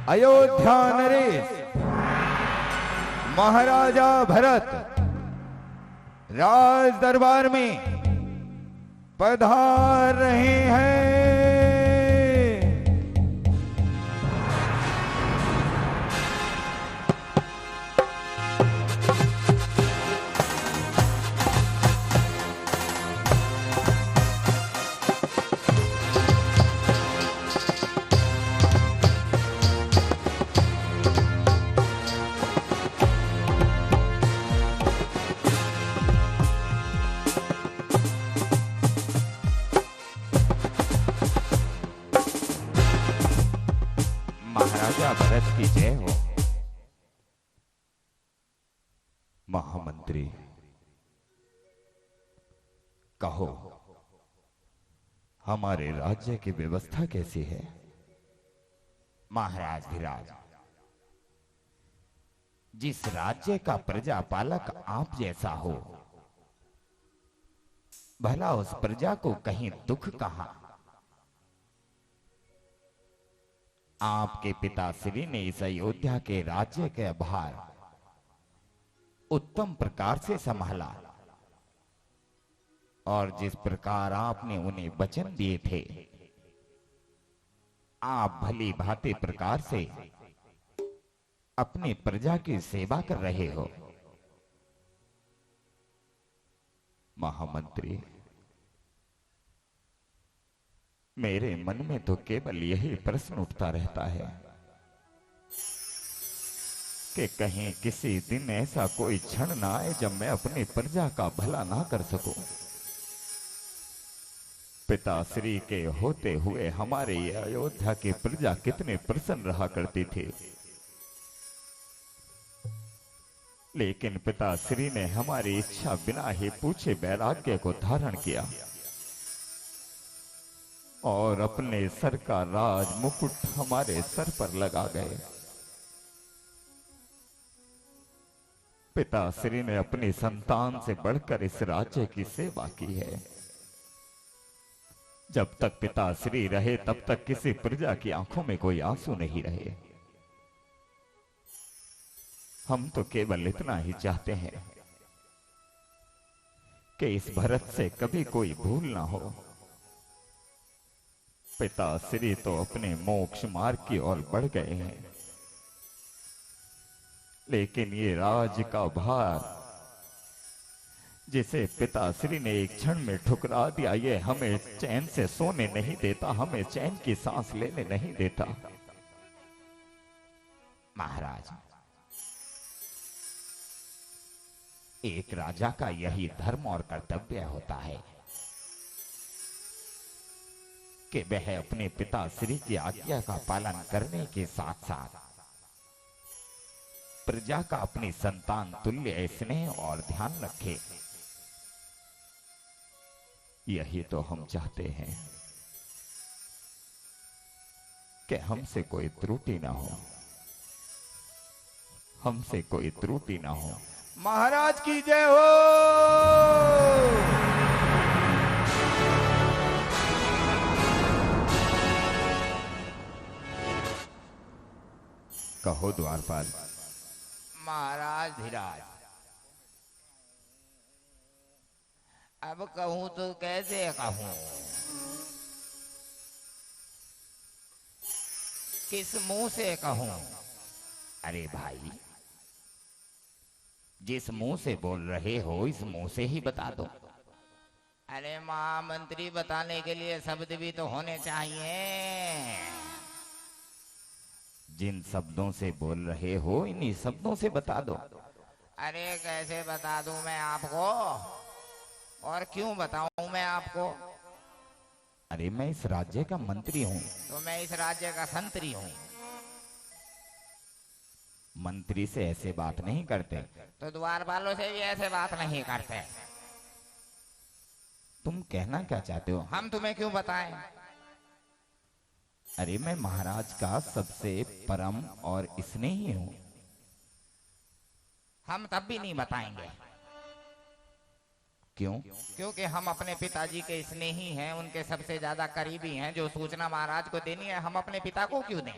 अयोध्या नरेश महाराजा भरत राज दरबार में पधार रहे हैं। महाराजा भरत की जय हो। महामंत्री कहो, हमारे राज्य की व्यवस्था कैसी है? महाराज धीराज, जिस राज्य का प्रजापालक आप जैसा हो, भला उस प्रजा को कहीं दुख कहां? आपके पिताश्री ने इस अयोध्या के राज्य के भार उत्तम प्रकार से संभाला और जिस प्रकार आपने उन्हें वचन दिए थे, आप भली भांति प्रकार से अपनी प्रजा की सेवा कर रहे हो। महामंत्री, मेरे मन में तो केवल यही प्रश्न उठता रहता है कि कहीं किसी दिन ऐसा कोई क्षण ना आए जब मैं अपनी प्रजा का भला ना कर सकूं। पिताश्री के होते हुए हमारे ये अयोध्या की प्रजा कितने प्रसन्न रहा करती थी, लेकिन पिताश्री ने हमारी इच्छा बिना ही पूछे वैराग्य को धारण किया और अपने सर का राज मुकुट हमारे सर पर लगा गए। पिताश्री ने अपनी संतान से बढ़कर इस राज्य की सेवा की है। जब तक पिताश्री रहे तब तक किसी प्रजा की आंखों में कोई आंसू नहीं रहे। हम तो केवल इतना ही चाहते हैं कि इस भरत से कभी कोई भूल ना हो। पिताश्री तो अपने मोक्ष मार्ग की ओर बढ़ गए हैं, लेकिन ये राज का भार जिसे पिताश्री ने एक क्षण में ठुकरा दिया, ये हमें चैन से सोने नहीं देता, हमें चैन की सांस लेने नहीं देता। महाराज, एक राजा का यही धर्म और कर्तव्य होता है कि वह अपने पिताश्री की आज्ञा का पालन करने के साथ साथ प्रजा का अपनी संतान तुल्य स्नेह और ध्यान रखे। यही तो हम चाहते हैं कि हमसे कोई त्रुटि ना हो, हमसे कोई त्रुटि ना हो। महाराज की जय हो। कहो द्वारपाल। महाराज धीराज, अब कहूं तो कैसे कहूं? किस मुंह से कहूं? अरे भाई, जिस मुंह से बोल रहे हो इस मुंह से ही बता दो। अरे महामंत्री, बताने के लिए शब्द भी तो होने चाहिए। जिन शब्दों से बोल रहे हो इन्हीं शब्दों से बता दो। अरे कैसे बता दूं मैं आपको, और क्यों बताऊं मैं आपको? अरे मैं इस राज्य का मंत्री हूं। तो मैं इस राज्य का संतरी हूं। मंत्री से ऐसे बात नहीं करते। तो द्वारपालों से भी ऐसे बात नहीं करते। तुम कहना क्या चाहते हो? हम तुम्हें क्यों बताएं? अरे मैं महाराज का सबसे परम और स्नेही हूं। हम तब भी नहीं बताएंगे। क्यों? क्योंकि हम अपने पिताजी के स्नेही हैं, उनके सबसे ज्यादा करीबी हैं। जो सूचना महाराज को देनी है हम अपने पिता को क्यों दें?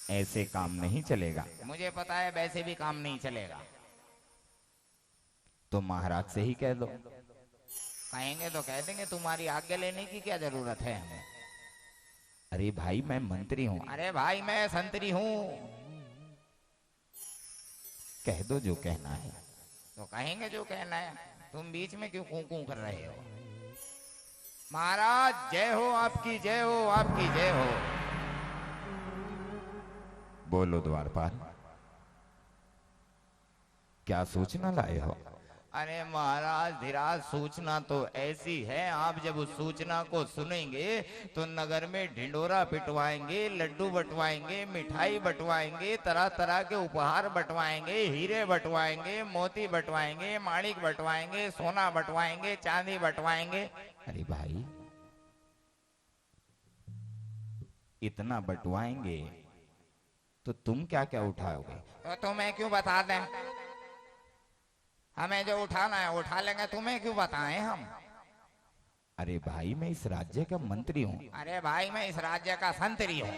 ऐसे काम नहीं चलेगा। मुझे पता है वैसे भी काम नहीं चलेगा। तो महाराज से ही कह दो। कहेंगे तो कह देंगे, तुम्हारी आज्ञा लेने की क्या जरूरत है हमें। अरे भाई मैं मंत्री हूँ। अरे भाई मैं संतरी हूँ। कह दो जो कहना है। तो कहेंगे जो कहना है। तुम बीच में क्यों कूं कूं कर रहे हो। महाराज जय हो आपकी, जय हो आपकी, जय हो। बोलो द्वारपाल, क्या सूचना लाए हो। अरे महाराज धीराज, सूचना तो ऐसी है, आप जब उस सूचना को सुनेंगे तो नगर में ढिंडोरा पिटवाएंगे, लड्डू बंटवाएंगे, मिठाई बंटवाएंगे, तरह तरह के उपहार बंटवाएंगे, हीरे बंटवाएंगे, मोती बंटवाएंगे, माणिक बंटवाएंगे, सोना बंटवाएंगे, चांदी बंटवाएंगे। अरे भाई इतना बंटवाएंगे तो तुम क्या क्या उठाओगे। तो तुम्हें क्यों बता दें, हमें जो उठाना है उठा लेंगे, तुम्हें क्यों बताएं हम। अरे भाई मैं इस राज्य का मंत्री हूँ। अरे भाई मैं इस राज्य का संतरी हूँ,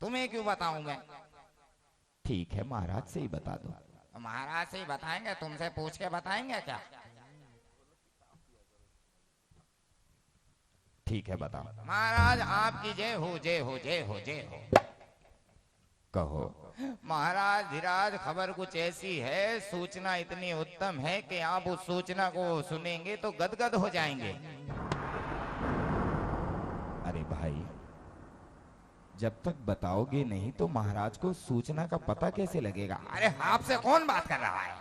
तुम्हें क्यों बताऊं मैं। ठीक है महाराज से ही बता दो। तो महाराज से ही बताएंगे, तुमसे पूछ के बताएंगे क्या। ठीक है बताओ। महाराज आपकी जय हो, जय हो, जय हो, जय हो। कहो। महाराज धीराज, खबर कुछ ऐसी है, सूचना इतनी उत्तम है कि आप उस सूचना को सुनेंगे तो गदगद हो जाएंगे। अरे भाई जब तक बताओगे नहीं तो महाराज को सूचना का पता कैसे लगेगा। अरे आपसे कौन बात कर रहा है।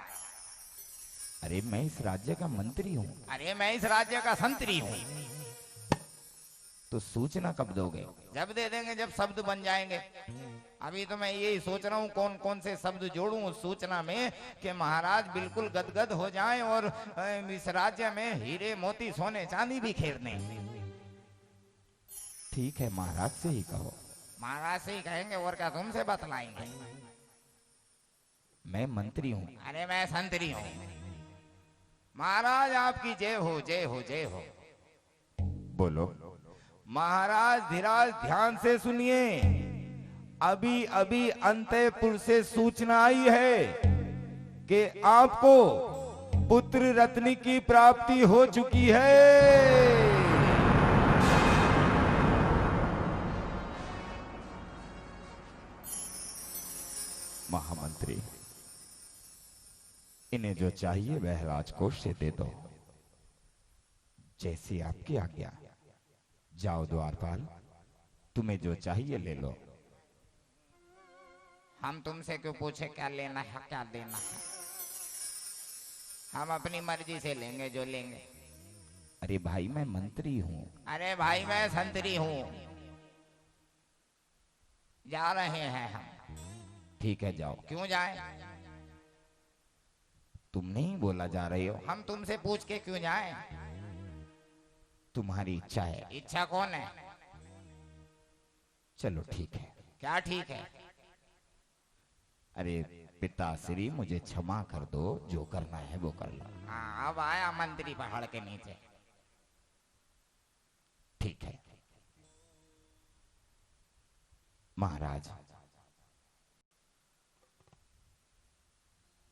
अरे मैं इस राज्य का मंत्री हूँ। अरे मैं इस राज्य का संतरी हूँ। तो सूचना कब दोगे। जब दे देंगे, जब शब्द बन जाएंगे। अभी तो मैं यही सोच रहा हूँ कौन कौन से शब्द जोड़ूं उस सूचना में कि महाराज बिल्कुल गदगद हो जाएं और इस राज्य में हीरे मोती सोने चांदी भी खेर दें। ठीक है महाराज से ही कहो। महाराज से ही कहेंगे, और क्या तुमसे बतलाएंगे। मैं मंत्री हूँ। अरे मैं संतरी हूँ। महाराज आपकी जय हो, जय हो, जय हो। बोलो। महाराज धीराज ध्यान से सुनिए, अभी अभी अंतःपुर से सूचना आई है कि आपको पुत्र रत्न की प्राप्ति हो चुकी है। महामंत्री इन्हें जो चाहिए वह राजकोष से दे दो। जैसी आपकी आज्ञा। जाओ द्वारपाल, तुम्हें जो चाहिए ले लो। हम तुमसे क्यों पूछे क्या लेना है क्या देना है, हम अपनी मर्जी से लेंगे जो लेंगे। अरे भाई मैं मंत्री हूँ। अरे भाई मैं संतरी हूँ। जा रहे हैं हम। ठीक है जाओ। क्यों जाएं? तुम नहीं बोला जा रहे हो। हम तुमसे पूछ के क्यों जाएं? तुम्हारी इच्छा है। इच्छा कौन है? चलो ठीक है। क्या ठीक है? अरे पिताश्री मुझे क्षमा कर दो, जो करना है वो कर लो। हाँ अब आया मंत्री पहाड़ के नीचे। ठीक है महाराज,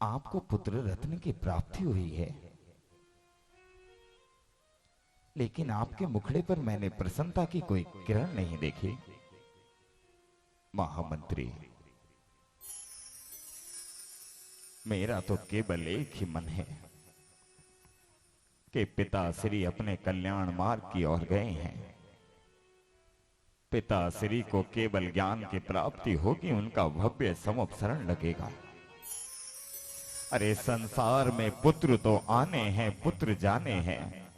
आपको पुत्र रत्न की प्राप्ति हुई है, लेकिन आपके मुखड़े पर मैंने प्रसन्नता की कोई किरण नहीं देखी। महामंत्री मेरा तो केवल एक ही मन है कि पिताश्री अपने कल्याण मार्ग की ओर गए हैं। पिताश्री को केवल ज्ञान की प्राप्ति होगी, उनका भव्य समुपसरण लगेगा। अरे संसार में पुत्र तो आने हैं, पुत्र जाने हैं,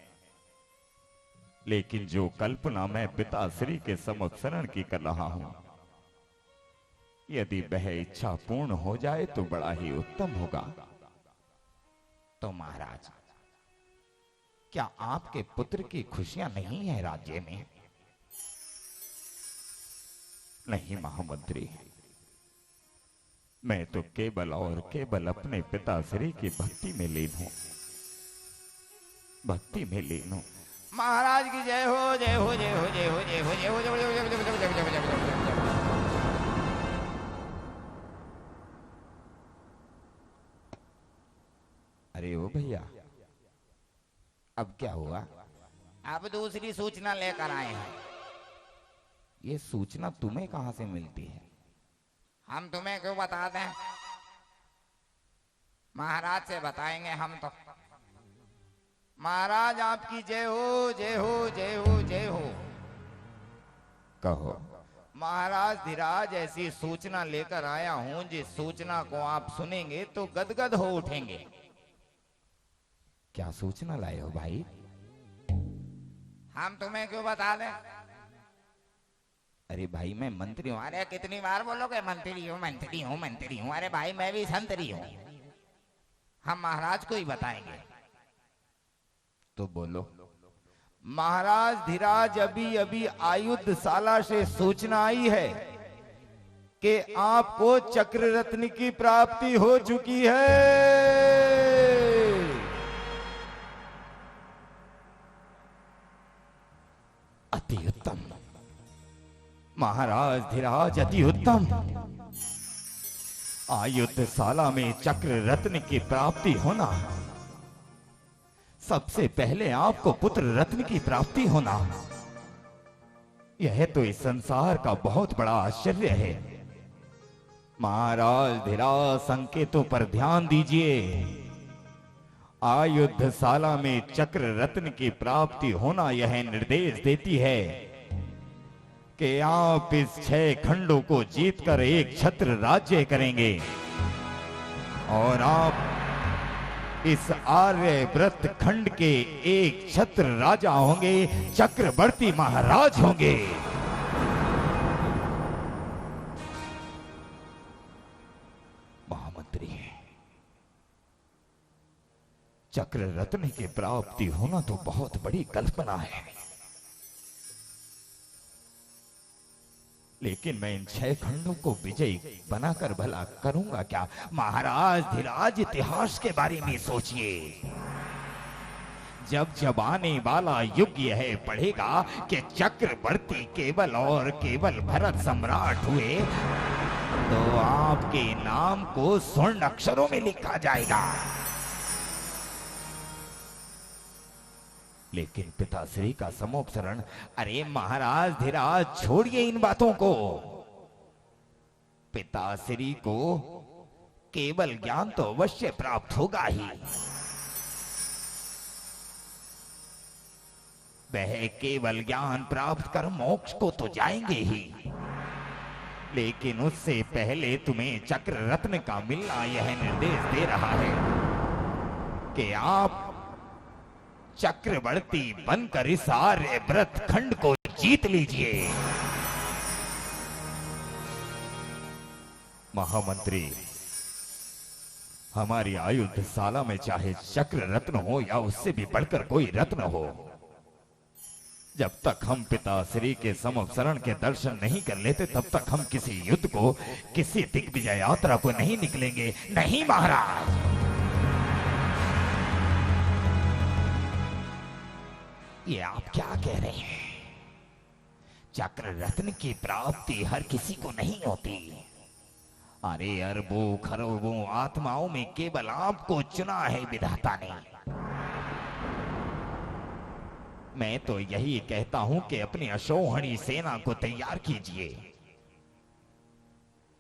लेकिन जो कल्पना मैं पिताश्री के समुपसरण की कर रहा हूं, यदि वह इच्छा पूर्ण हो जाए तो बड़ा ही उत्तम होगा। तो महाराज क्या आपके पुत्र की खुशियां नहीं है राज्य में? नहीं महामंत्री, मैं तो केवल और केवल अपने पिताश्री की भक्ति में लीन हूं, भक्ति में लीन हूं। महाराज की जय हो, जय हो, जय हो, जय हो, जय हो, जय हो, जय हो, जय हो, जय हो, जय हो, जय हो, जय हो, जय हो, जय हो, जय हो। अब क्या हुआ? अब दूसरी सूचना लेकर आए हैं। ये सूचना तुम्हें कहां से मिलती है? हम तुम्हें क्यों बता दें? महाराज से बताएंगे हम तो। महाराज आपकी जय हो, जय हो, जय हो, जय हो। कहो। महाराज धीराज ऐसी सूचना लेकर आया हूं, जिस सूचना को आप सुनेंगे तो गदगद हो उठेंगे। क्या सूचना लाए हो भाई? हम तुम्हें क्यों बता दें? अरे भाई मैं मंत्री हूं। अरे कितनी बार बोलोगे मंत्री हूँ, मंत्री हूँ, मंत्री हूँ? अरे भाई मैं भी संतरी हूँ। हम महाराज को ही बताएंगे। तो बोलो। महाराज धीराज अभी अभी आयुधशाला से सूचना आई है कि आपको चक्र रत्न की प्राप्ति हो चुकी है। अति उत्तम महाराज धीराज, अति उत्तम। आयुधशाला में चक्र रत्न की प्राप्ति होना, सबसे पहले आपको पुत्र रत्न की प्राप्ति होना, यह तो इस संसार का बहुत बड़ा आश्चर्य है। महाराज धीराज संकेतों पर ध्यान दीजिए। आयुधशाला में चक्र रत्न की प्राप्ति होना यह निर्देश देती है कि आप इस 6 खंडों को जीतकर एक छत्र राज्य करेंगे और आप इस आर्यव्रत खंड के एक छत्र राजा होंगे, चक्रवर्ती महाराज होंगे। महामंत्री, चक्र रत्न की प्राप्ति होना तो बहुत बड़ी कल्पना है, लेकिन मैं इन 6 खंडों को विजयी बनाकर भला करूंगा क्या? महाराज धीराज इतिहास के बारे में सोचिए। जब जब आने वाला युग यह पढ़ेगा कि चक्रवर्ती केवल और केवल भरत सम्राट हुए, तो आपके नाम को स्वर्ण अक्षरों में लिखा जाएगा। लेकिन पिताश्री का समोपसरण, अरे महाराज धीराज छोड़िए इन बातों को। पिताश्री को केवल ज्ञान तो अवश्य प्राप्त होगा ही। वह केवल ज्ञान प्राप्त कर मोक्ष को तो जाएंगे ही, लेकिन उससे पहले तुम्हें चक्र रत्न का मिलना यह निर्देश दे रहा है कि आप चक्रवर्ती बनकर इस आर्यव्रत खंड को जीत लीजिए। महामंत्री, हमारी आयुधशाला में चाहे चक्र रत्न हो या उससे भी बढ़कर कोई रत्न हो, जब तक हम पिताश्री के समवसरण के दर्शन नहीं कर लेते, तब तक हम किसी युद्ध को, किसी दिग्विजय यात्रा को नहीं निकलेंगे। नहीं महाराज, ये आप क्या कह रहे हैं? चक्र रत्न की प्राप्ति हर किसी को नहीं होती। अरे अरबों खरबों आत्माओं में केवल आपको चुना है विधाता ने। मैं तो यही कहता हूं कि अपनी अशोहणी सेना को तैयार कीजिए।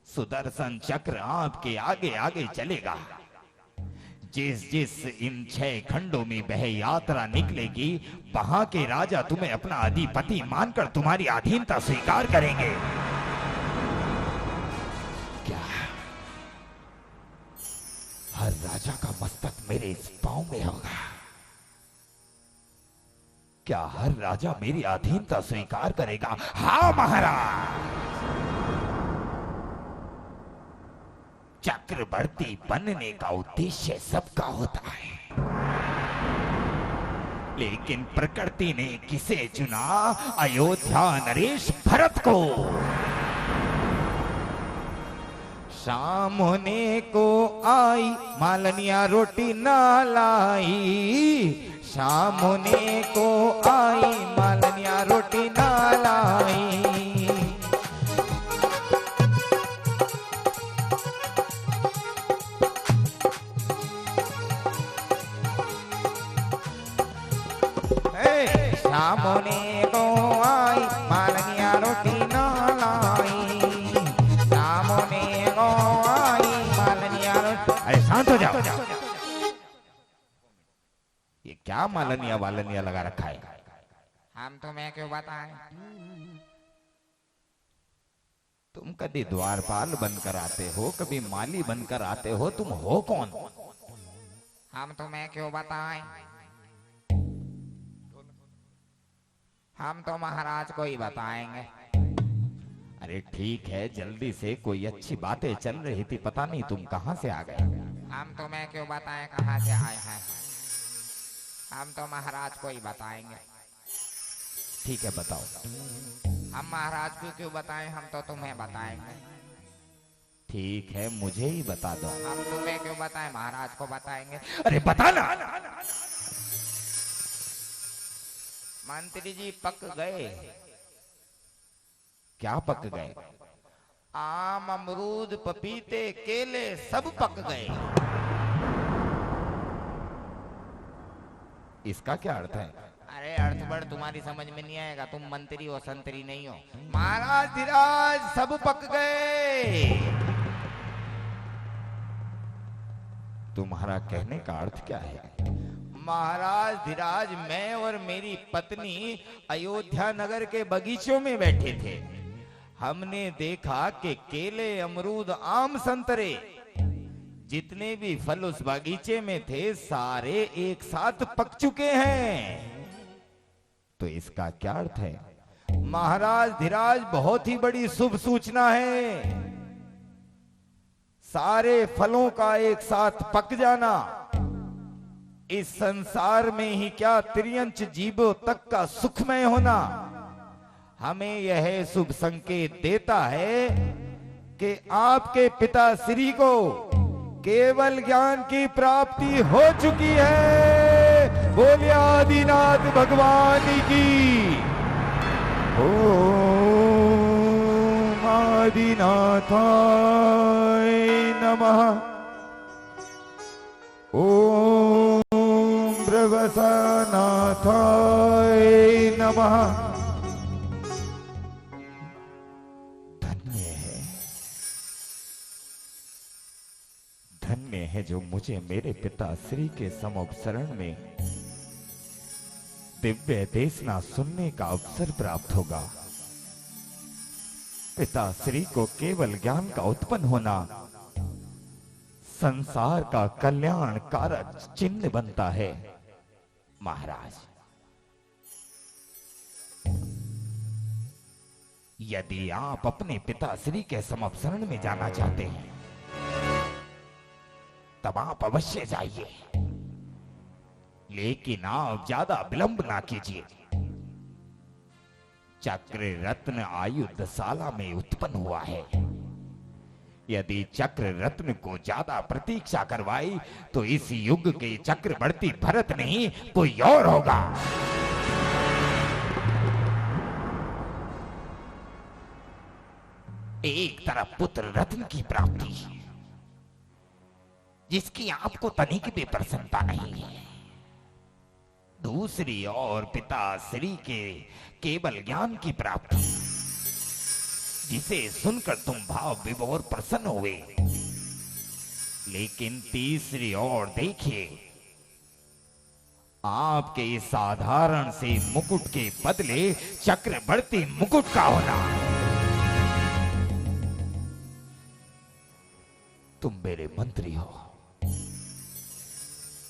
सुदर्शन चक्र आपके आगे आगे चलेगा। जिस जिस इन 6 खंडों में वह यात्रा निकलेगी, वहां के राजा तुम्हें अपना अधिपति मानकर तुम्हारी अधीनता स्वीकार करेंगे। क्या हर राजा का मस्तक मेरे इस पांव में होगा? क्या हर राजा मेरी अधीनता स्वीकार करेगा? हाँ महाराज। चक्रवर्ती बनने का उद्देश्य सबका होता है, लेकिन प्रकृति ने किसे चुना? अयोध्या नरेश भरत को। शाम होने को आई मालनिया रोटी ना लाई, शाम होने को आई मालनिया रोटी ना लाई। क्या मालनिया वालनिया लगा रखा है? हम तुम्हें क्यों बताएं? तुम कभी द्वारपाल बनकर आते हो, कभी माली बनकर आते हो, तुम हो कौन? हम तुम्हें क्यों बताएं? हम तो महाराज को ही बताएंगे। अरे ठीक है, जल्दी से, कोई अच्छी बातें चल रही थी, पता नहीं तुम कहां से आ गए। हम तुम्हें क्यों बताएं कहाँ से आए हैं? हम तो महाराज को ही बताएंगे। ठीक है, बताओ। हम महाराज को क्यों बताएं? हम तो तुम्हें बताएंगे। ठीक है, मुझे ही बता दो। हम तुम्हें क्यों बताएं? महाराज को बताएंगे। अरे बताना। मंत्री जी पक गए। क्या पक गए? आम, अमरूद, पपीते, केले सब पक गए। इसका क्या अर्थ है? अरे अर्थ बढ़ तुम्हारी समझ में नहीं आएगा, तुम मंत्री हो संतरी नहीं हो। महाराज धीराज सब पक गए। तुम्हारा कहने का अर्थ क्या है? महाराज धीराज, मैं और मेरी पत्नी अयोध्या नगर के बगीचों में बैठे थे। हमने देखा कि केले, अमरूद, आम, संतरे जितने भी फल उस बगीचे में थे सारे एक साथ पक चुके हैं। तो इसका क्या अर्थ है? महाराज धीराज, बहुत ही बड़ी शुभ सूचना है। सारे फलों का एक साथ पक जाना इस संसार में ही क्या, त्रियंच जीवों तक का सुखमय होना हमें यह शुभ संकेत देता है कि आपके पिता श्री को केवल ज्ञान की प्राप्ति हो चुकी है। बोलिए आदिनाथ भगवान की। ओम आदिनाथाय नमः। ओम ब्रवसनाथाय नमः। धन्य है जो मुझे मेरे पिता श्री के समुपसरण में दिव्य देशना सुनने का अवसर प्राप्त होगा। पिता श्री को केवल ज्ञान का उत्पन्न होना संसार का कल्याण कारक चिन्ह बनता है। महाराज, यदि आप अपने पिता श्री के समुपसरण में जाना चाहते हैं तब आप अवश्य जाइए, लेकिन आप ज्यादा विलंब ना कीजिए। चक्र रत्न आयुधशाला में उत्पन्न हुआ है। यदि चक्र रत्न को ज्यादा प्रतीक्षा करवाई तो इस युग के चक्रवर्ती भरत नहीं कोई और होगा। एक तरफ पुत्र रत्न की प्राप्ति जिसकी आपको तनिक भी प्रसन्नता नहीं है, दूसरी ओर पिता श्री के केवल ज्ञान की प्राप्ति जिसे सुनकर तुम भाव विभोर प्रसन्न हुए। लेकिन तीसरी ओर देखिए, आपके इस साधारण से मुकुट के बदले चक्रवर्ती मुकुट का होना। तुम मेरे मंत्री हो,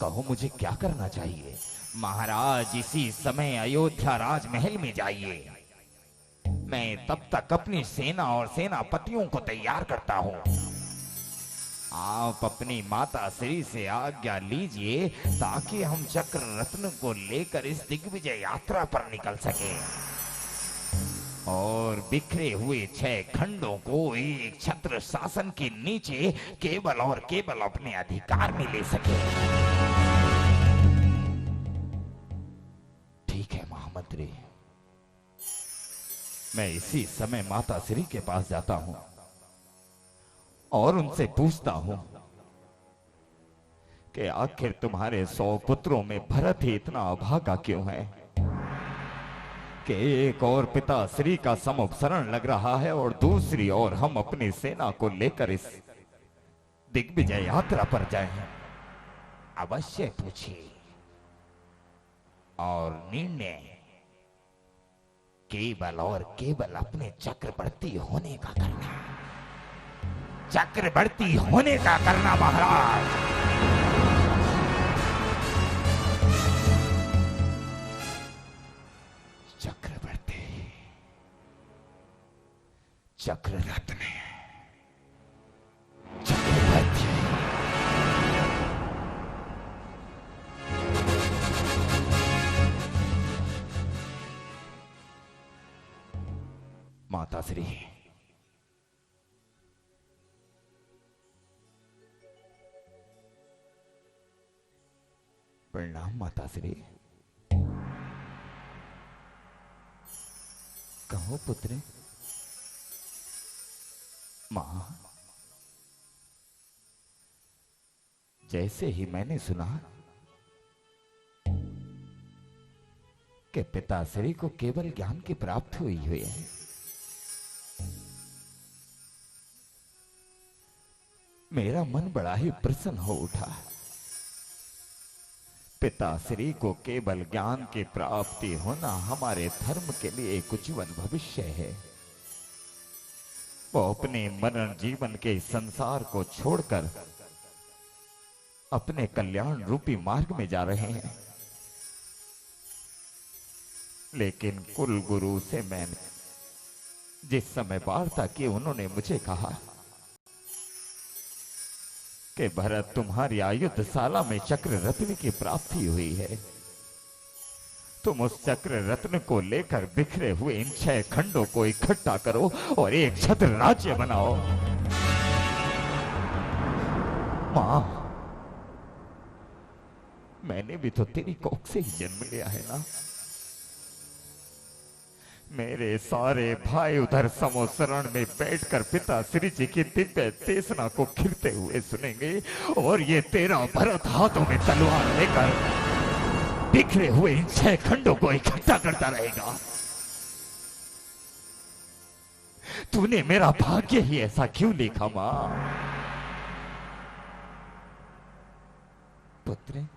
कहो मुझे क्या करना चाहिए? महाराज, इसी समय अयोध्या राजमहल में जाइए। मैं तब तक अपनी सेना और सेनापतियों को तैयार करता हूं। आप अपनी माता श्री से आज्ञा लीजिए ताकि हम चक्र रत्न को लेकर इस दिग्विजय यात्रा पर निकल सके और बिखरे हुए 6 खंडों को एक छत्र शासन के नीचे केवल और केवल अपने अधिकार में ले सके। ठीक है महामंत्री, मैं इसी समय माता श्री के पास जाता हूं और उनसे पूछता हूं कि आखिर तुम्हारे 100 पुत्रों में भरत ही इतना अभागा क्यों है कि एक और पिता श्री का समुपसरण लग रहा है और दूसरी ओर हम अपनी सेना को लेकर इस दिग्विजय यात्रा पर जाएं। अवश्य पूछिए, और निर्णय केवल और केवल अपने चक्रवर्ती होने का करना, चक्रवर्ती होने का करना महाराज। चक्रवर्ती, चक्ररत्न, चक्रवर्ती। माता श्री, प्रणाम माता श्री। कहो पुत्र। मां, जैसे ही मैंने सुना कि पिताश्री को केवल ज्ञान की प्राप्त हुई है, मेरा मन बड़ा ही प्रसन्न हो उठा। पिताश्री को केवल ज्ञान की प्राप्ति होना हमारे धर्म के लिए एक उज्जवल भविष्य है। वो अपने मरण जीवन के संसार को छोड़कर अपने कल्याण रूपी मार्ग में जा रहे हैं। लेकिन कुल गुरु से मैंने जिस समय वार्ता की, उन्होंने मुझे कहा कि भरत, तुम्हारी आयुधशाला में चक्र रत्न की प्राप्ति हुई है। तुम उस चक्र रत्न को लेकर बिखरे हुए इन 6 खंडों को इकट्ठा करो और एक छत्र राज्य बनाओ। मां, मैंने भी तो तेरी कोख से ही जन्म लिया है ना। मेरे सारे भाई उधर समोसरण में बैठकर पिता श्री जी की दिव्य देशना को खिलते हुए सुनेंगे, और ये तेरा भरत हाथों में तलवार लेकर बिखरे हुए इन 6 खंडों को इकट्ठा करता रहेगा। तूने मेरा भाग्य ही ऐसा क्यों लिखा मां? पुत्र,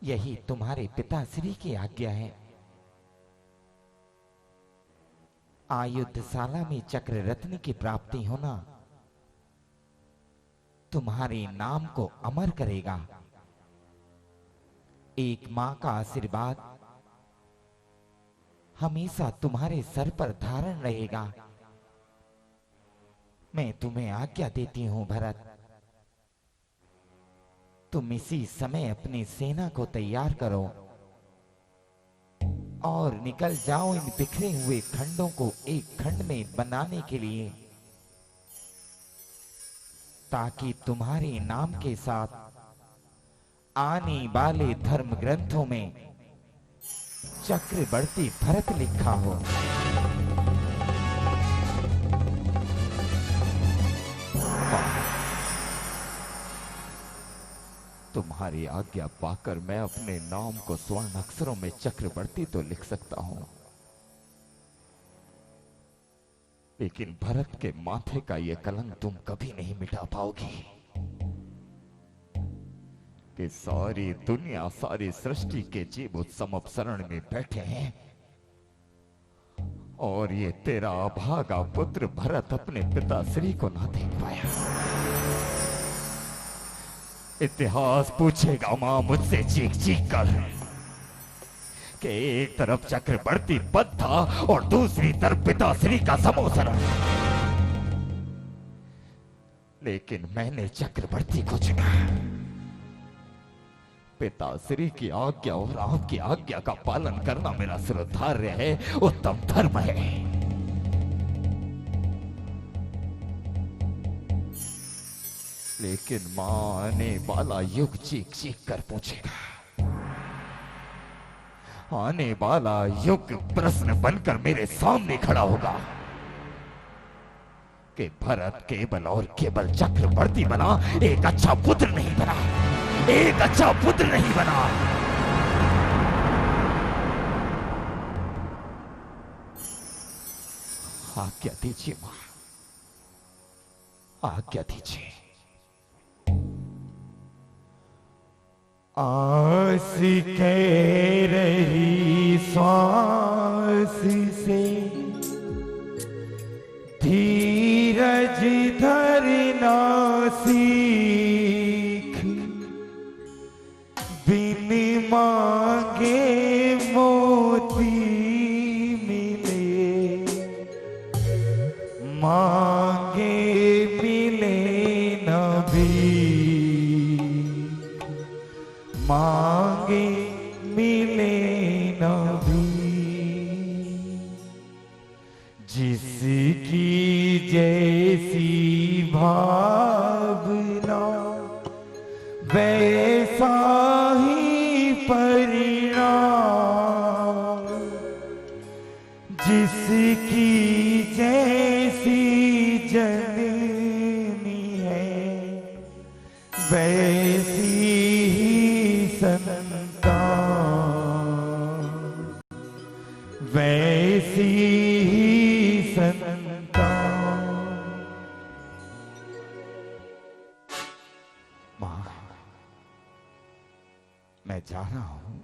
यही तुम्हारे पिताश्री की आज्ञा है। आयुधशाला में चक्र रत्न की प्राप्ति होना तुम्हारे नाम को अमर करेगा। एक मां का आशीर्वाद हमेशा तुम्हारे सर पर धारण रहेगा। मैं तुम्हें आज्ञा देती हूं भरत, तुम इसी समय अपनी सेना को तैयार करो और निकल जाओ इन बिखरे हुए खंडों को एक खंड में बनाने के लिए, ताकि तुम्हारे नाम के साथ आने वाले धर्म ग्रंथों में चक्रवर्ती भरत लिखा हो। तुम्हारी आज्ञा पाकर मैं अपने नाम को स्वर्ण अक्षरों में चक्रवर्ती तो लिख सकता हूं, लेकिन भरत के माथे का यह कलंक तुम कभी नहीं मिटा पाओगी कि सारी दुनिया, सारी सृष्टि के जीव उस समपसरण में बैठे हैं और ये तेरा अभागा पुत्र भरत अपने पिताश्री को ना देख पाया। इतिहास पूछेगा मां मुझसे चीख चीख कर कि एक तरफ चक्रवर्ती पद था और दूसरी तरफ पिताश्री का समोसरण, लेकिन मैंने चक्रवर्ती को चुना। पिताश्री की आज्ञा और आपकी आज्ञा का पालन करना मेरा श्रद्धार्य है, उत्तम धर्म है। लेकिन मां आने वाला युग चीख चीख कर पूछेगा, आने वाला युग प्रश्न बनकर मेरे सामने खड़ा होगा कि भरत केवल और केवल चक्रवर्ती बना, एक अच्छा पुत्र नहीं बना, एक अच्छा पुत्र नहीं बना। आज्ञा दीजिए मां, आज्ञा दीजिए। 「 आज्ञा दीजिए। आस कह रही श्वास से धीरज धरना सीख, बिन मांगे मोती मिले, मांगे मिले न भीख, मांगे मिले न भीख। जिसकी जैसी भावना वैसा ही परिणाम, जिसकी जैसी जननी है वैसी ही संतान, वैसी ही संतान। मां, मैं जा रहा हूं,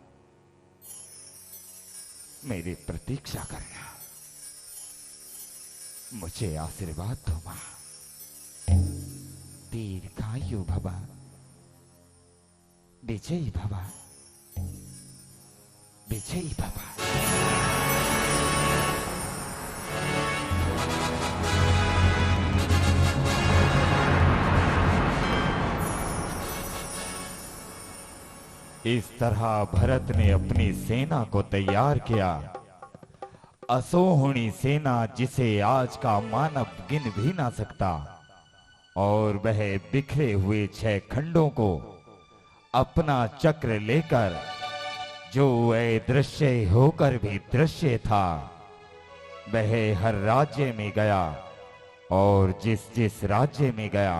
मेरी प्रतीक्षा करना, मुझे आशीर्वाद दो मां। दीर्घायु भव, विजयी भव, विजयी भव। इस तरह भरत ने अपनी सेना को तैयार किया। असोहणी सेना जिसे आज का मानव गिन भी ना सकता, और वह बिखरे हुए 6 खंडों को अपना चक्र लेकर, जो अदृश्य होकर भी दृश्य था, वह हर राज्य में गया, और जिस जिस राज्य में गया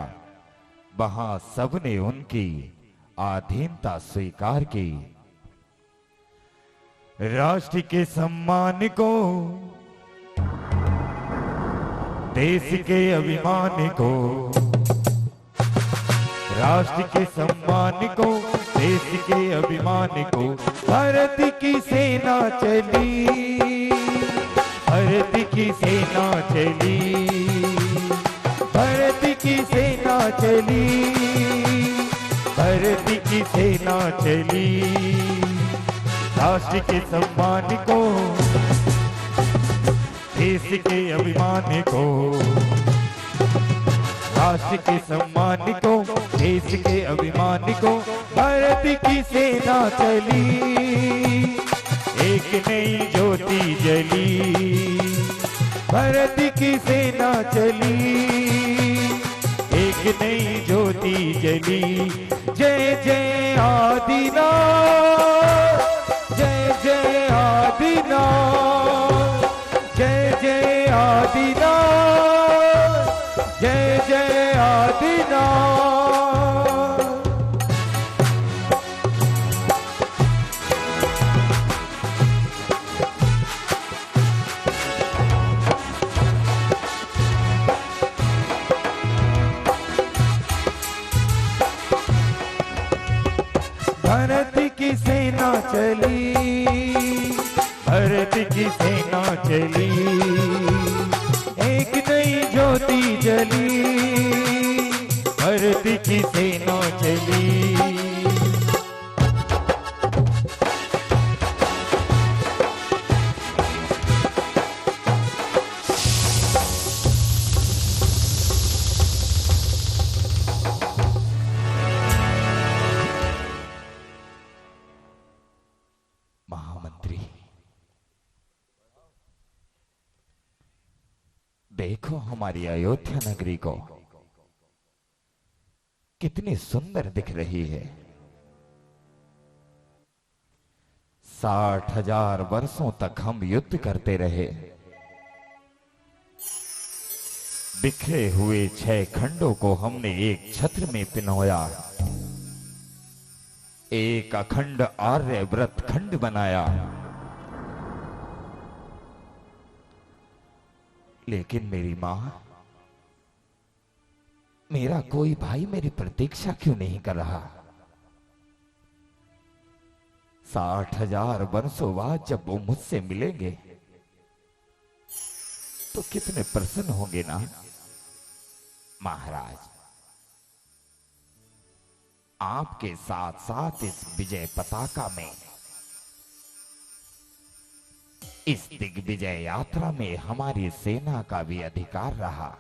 वहां सबने उनकी अधीनता स्वीकार की। राष्ट्र के सम्मान को, देश के अभिमान को, राष्ट्र के सम्मान को, देश के अभिमान को, भारत की सेना चली, भारत की सेना चली, भारत की सेना चली, भारत की सेना चली। राष्ट्र के सम्मान को, देश के अभिमान को, राष्ट्र के सम्मान को, देश के अभिमान को, भारत की सेना चली, एक नई ज्योति जली, भारत की सेना चली, एक नई ज्योति जली। जय जय आदिनाथ, जय जय आदिनाथ, जय जय आदिनाथ, जय जय आदिनाथ। भारत की सेना चली, भारत की सेना चली, एक नई ज्योति जली, भारत की सेना चली। महामंत्री, देखो हमारी अयोध्या नगरी को, कितनी सुंदर दिख रही है। 60,000 वर्षों तक हम युद्ध करते रहे, बिखरे हुए 6 खंडों को हमने एक छत्र में पिनोया, एक अखंड आर्यव्रत खंड बनाया। लेकिन मेरी मां, मेरा कोई भाई मेरी प्रतीक्षा क्यों नहीं कर रहा? 60,000 वर्षों बाद जब वो मुझसे मिलेंगे तो कितने प्रसन्न होंगे ना। महाराज, आपके साथ साथ इस विजय पताका में, इस दिग्विजय यात्रा में हमारी सेना का भी अधिकार रहा।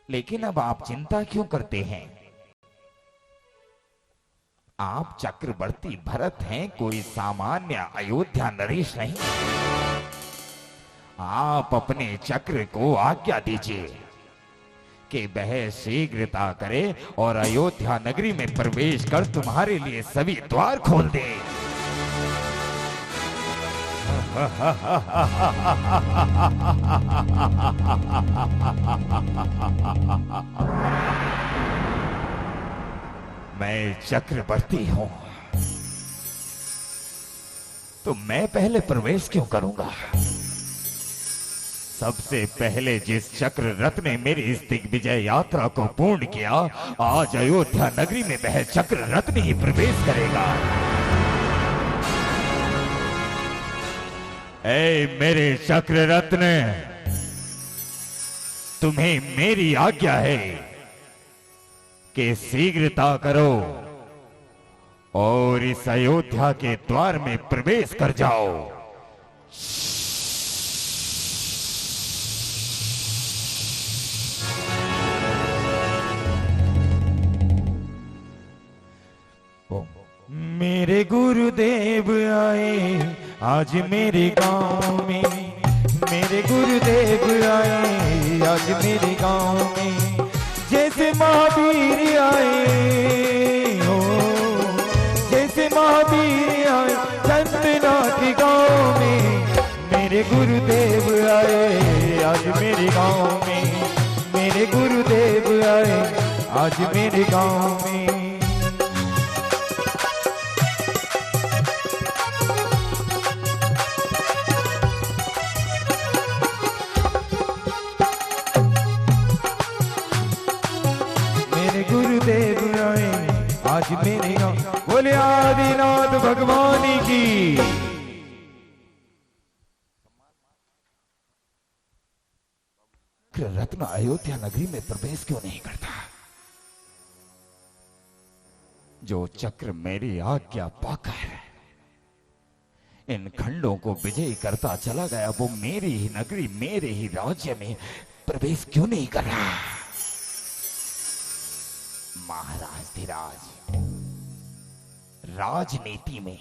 लेकिन अब आप चिंता क्यों करते हैं? आप चक्रवर्ती भरत हैं, कोई सामान्य अयोध्या नरेश नहीं। आप अपने चक्र को आज्ञा दीजिए कि वह शीघ्रता करे और अयोध्या नगरी में प्रवेश कर तुम्हारे लिए सभी द्वार खोल दे। मैं चक्रवर्ती हूं तो मैं पहले प्रवेश क्यों करूंगा? सबसे पहले जिस चक्र रथ ने मेरी इस दिग्विजय यात्रा को पूर्ण किया, आज अयोध्या नगरी में वह चक्र रत्न ही प्रवेश करेगा। ऐ मेरे चक्र रत्न, तुम्हें मेरी आज्ञा है कि शीघ्रता करो और इस अयोध्या के द्वार में प्रवेश कर जाओ। मेरे गुरुदेव आए आज मेरे गांव में, मेरे गुरुदेव आए आज मेरे गांव में। जैसे महावीर आए हो, जैसे महावीर आए चंदना के गांव में। मेरे गुरुदेव आए आज मेरे गांव में, मेरे गुरुदेव आए आज मेरे गांव में। गुरुदेव आए आज मेरे गांव, बोले आदिनाथ भगवान की। रत्न अयोध्या नगरी में प्रवेश क्यों नहीं करता? जो चक्र मेरी आज्ञा पाकर इन खंडों को विजयी करता चला गया, वो मेरी ही नगरी, मेरे ही राज्य में प्रवेश क्यों नहीं कर रहा? महाराज धीराज, राजनीति में,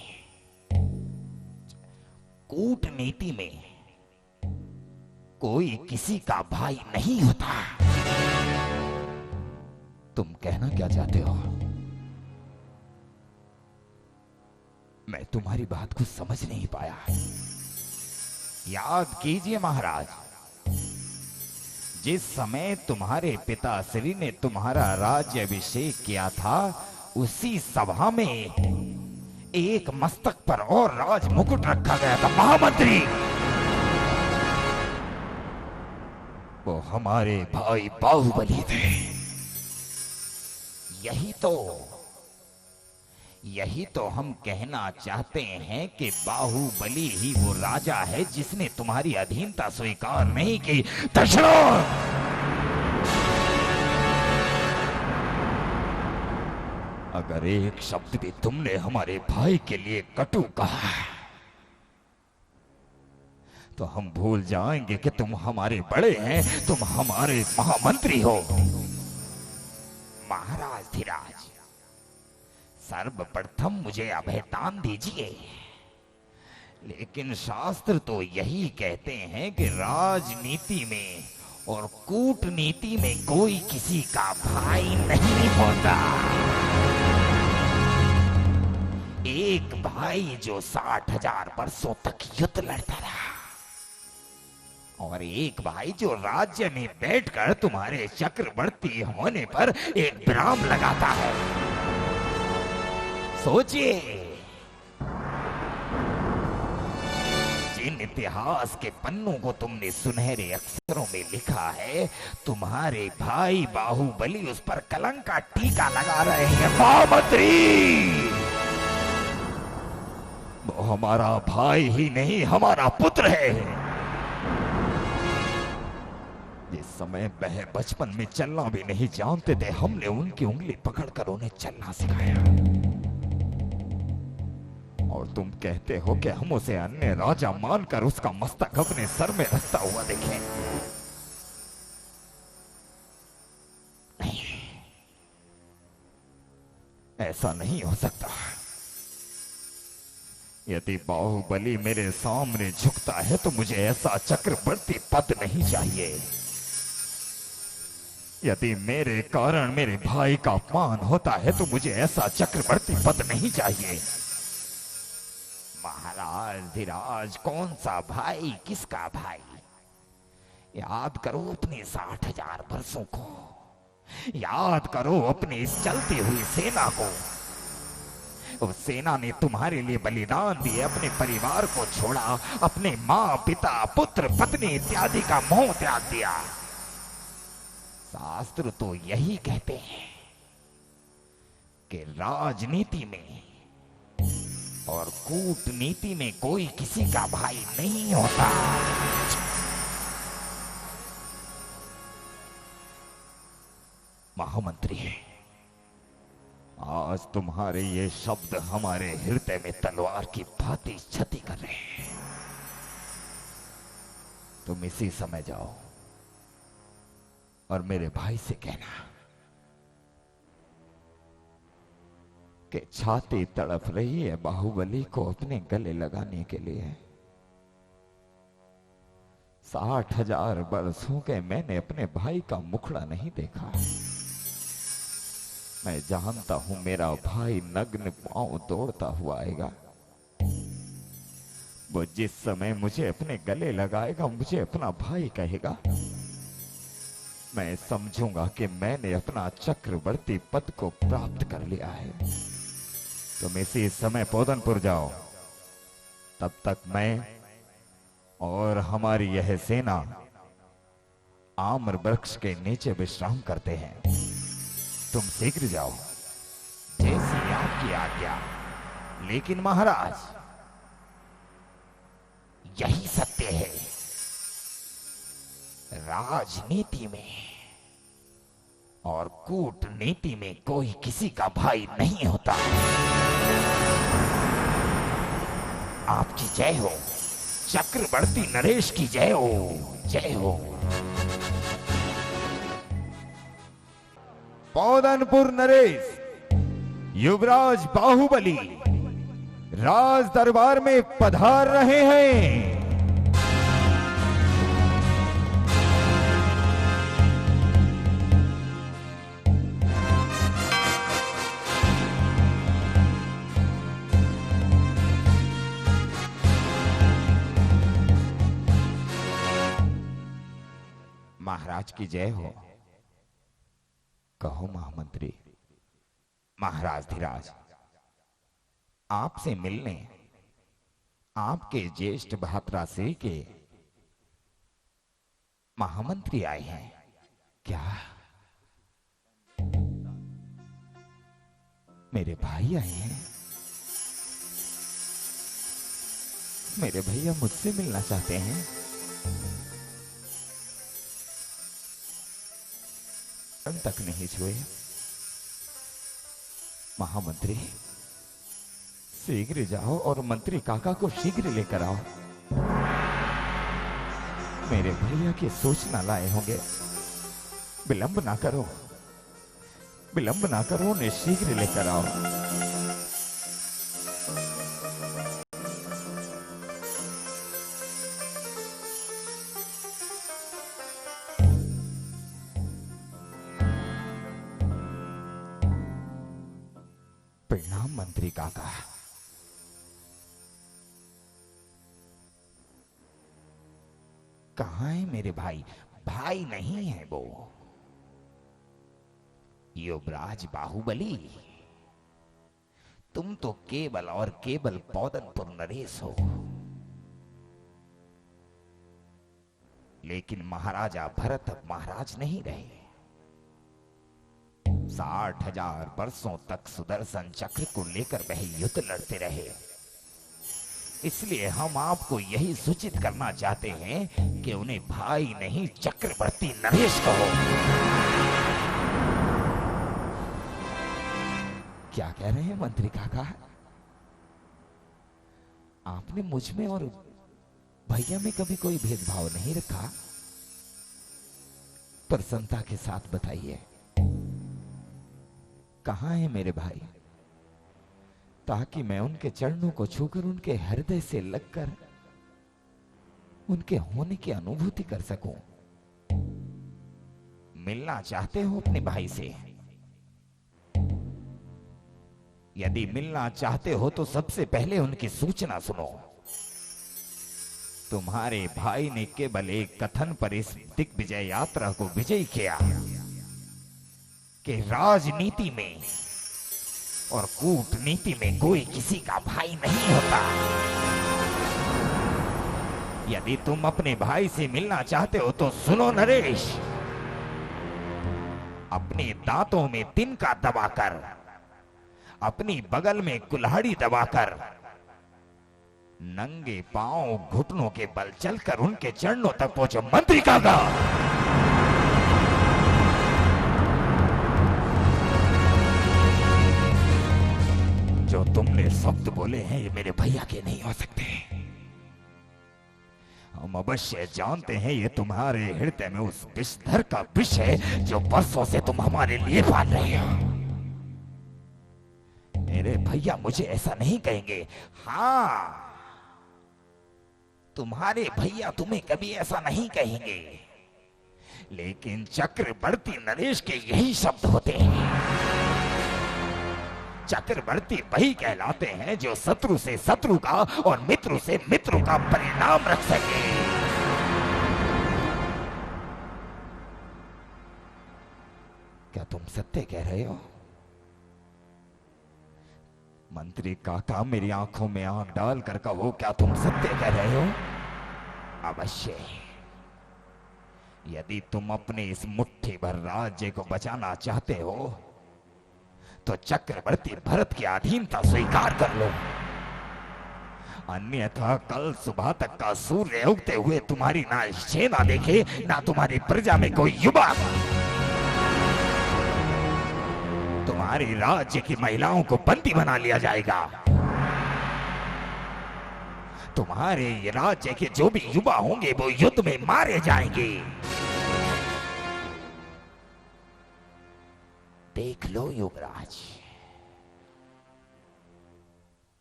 कूटनीति में कोई किसी का भाई नहीं होता। तुम कहना क्या चाहते हो? मैं तुम्हारी बात को समझ नहीं पाया। याद कीजिए महाराज, जिस समय तुम्हारे पिताश्री ने तुम्हारा राज्य अभिषेक किया था, उसी सभा में एक मस्तक पर और राज मुकुट रखा गया था। महामंत्री, वो हमारे भाई बाहुबली थे। यही तो हम कहना चाहते हैं कि बाहुबली ही वो राजा है जिसने तुम्हारी अधीनता स्वीकार नहीं की। दशरथ, अगर एक शब्द भी तुमने हमारे भाई के लिए कटु कहा तो हम भूल जाएंगे कि तुम हमारे बड़े हैं, तुम हमारे महामंत्री हो। महाराज धीराज, सर्वप्रथम मुझे अभयदान दीजिए। लेकिन शास्त्र तो यही कहते हैं कि राजनीति में और कूटनीति में कोई किसी का भाई नहीं होता। एक भाई जो 60,000 वर्षों तक युद्ध लड़ता रहा, और एक भाई जो राज्य में बैठकर तुम्हारे चक्रवर्ती होने पर एक विराम लगाता है। सोचिए, जिन इतिहास के पन्नों को तुमने सुनहरे अक्षरों में लिखा है, तुम्हारे भाई बाहुबली उस पर कलंक का टीका लगा रहे हैं। महामंत्री, वो हमारा भाई ही नहीं, हमारा पुत्र है। जिस समय वह बचपन में चलना भी नहीं जानते थे, हमने उनकी उंगली पकड़कर उन्हें चलना सिखाया। और तुम कहते हो कि हम उसे अन्य राजा मानकर उसका मस्तक अपने सर में रखता हुआ देखें। नहीं, ऐसा नहीं हो सकता। यदि बाहुबली मेरे सामने झुकता है तो मुझे ऐसा चक्रवर्ती पद नहीं चाहिए। यदि मेरे कारण मेरे भाई का अपमान होता है तो मुझे ऐसा चक्रवर्ती पद नहीं चाहिए। महाराज धीराज, कौन सा भाई, किसका भाई? याद करो अपने 60,000 वर्षों को, याद करो अपनी इस चलती हुई सेना को। उस सेना ने तुम्हारे लिए बलिदान दिए, अपने परिवार को छोड़ा, अपने माँ पिता पुत्र पत्नी इत्यादि का मोह त्याग दिया। शास्त्र तो यही कहते हैं कि राजनीति में और कूटनीति में कोई किसी का भाई नहीं होता। महामंत्री, आज तुम्हारे ये शब्द हमारे हृदय में तलवार की भांति क्षति कर रहे हैं। तुम इसी समय जाओ और मेरे भाई से कहना कि छाती तड़प रही है बाहुबली को अपने गले लगाने के लिए। 60,000 वर्षों के मैंने अपने भाई का मुखड़ा नहीं देखा। मैं जानता हूं मेरा भाई नग्न पांव दौड़ता हुआ आएगा। वो जिस समय मुझे अपने गले लगाएगा, मुझे अपना भाई कहेगा। मैं समझूंगा कि मैंने अपना चक्रवर्ती पद को प्राप्त कर लिया है। तुम इसी समय पौधनपुर जाओ। तब तक मैं और हमारी यह सेना आम्र वृक्ष के नीचे विश्राम करते हैं। तुम शीघ्र जाओ। जैसी आपकी आज्ञा। लेकिन महाराज, यही सत्य है, राजनीति में और कूटनीति में कोई किसी का भाई नहीं होता। आपकी जय हो, चक्रवर्ती नरेश की जय हो, जय हो। पौधनपुर नरेश युवराज बाहुबली राज दरबार में पधार रहे हैं। महाराज की जय हो। कहो महामंत्री। महाराज धीराज, आपसे मिलने आपके ज्येष्ठ भ्राता श्री के महामंत्री आए हैं। क्या मेरे भाई आए हैं? मेरे भैया मुझसे मिलना चाहते हैं। तक नहीं छुए। महामंत्री, शीघ्र जाओ और मंत्री काका को शीघ्र लेकर आओ। मेरे भैया की सूचना लाए होंगे। विलंब ना करो, विलंब ना करो, उन्हें शीघ्र लेकर आओ। प्रणाम मंत्री काका। कहाँ है मेरे भाई? भाई नहीं है वो, युवराज बाहुबली। तुम तो केवल और केवल पौधनपुर नरेश हो। लेकिन महाराजा भरत अब महाराज नहीं रहे। 60,000 वर्षों तक सुदर्शन चक्र को लेकर वह युद्ध लड़ते रहे। इसलिए हम आपको यही सूचित करना चाहते हैं कि उन्हें भाई नहीं चक्रवर्ती नरेश कहो। क्या कह रहे हैं मंत्री काका? आपने मुझ में और भैया में कभी कोई भेदभाव नहीं रखा? प्रसन्नता के साथ बताइए, कहां है मेरे भाई, ताकि मैं उनके चरणों को छूकर उनके हृदय से लगकर उनके होने की अनुभूति कर सकूं। मिलना चाहते हो अपने भाई से? यदि मिलना चाहते हो तो सबसे पहले उनकी सूचना सुनो। तुम्हारे भाई ने केवल एक कथन पर इस दिग्विजय यात्रा को विजयी किया कि राजनीति में और कूटनीति में कोई किसी का भाई नहीं होता। यदि तुम अपने भाई से मिलना चाहते हो तो सुनो नरेश, अपने दांतों में तिनका दबाकर, अपनी बगल में कुल्हाड़ी दबाकर, नंगे पांव घुटनों के बल चलकर उनके चरणों तक पहुंचो। मंत्री काका, जो तुमने शब्द बोले हैं ये मेरे भैया के नहीं हो सकते। हम अवश्य जानते हैं ये तुम्हारे हृदय में उस विषधर का विष है जो वर्षों से तुम हमारे लिए पाल रहे हो। मेरे भैया मुझे ऐसा नहीं कहेंगे। हाँ, तुम्हारे भैया तुम्हें कभी ऐसा नहीं कहेंगे, लेकिन चक्रवर्ती नरेश के यही शब्द होते हैं। चक्रवर्ती वही कहलाते हैं जो शत्रु से शत्रु का और मित्र से मित्र का परिणाम रख सके। क्या तुम सत्य कह रहे हो? मंत्री काका, मेरी आंखों में आंख डालकर कहो, क्या तुम सत्य कह रहे हो? अवश्य। यदि तुम अपने इस मुट्ठी भर राज्य को बचाना चाहते हो तो चक्रवर्ती भरत की अधीनता स्वीकार कर लो, अन्यथा कल सुबह तक का सूर्य उगते हुए तुम्हारी ना सेना देखे, ना तुम्हारी प्रजा में कोई युवा। तुम्हारी राज्य की महिलाओं को बंदी बना लिया जाएगा। तुम्हारे राज्य के जो भी युवा होंगे वो युद्ध में मारे जाएंगे। देख लो युवराज,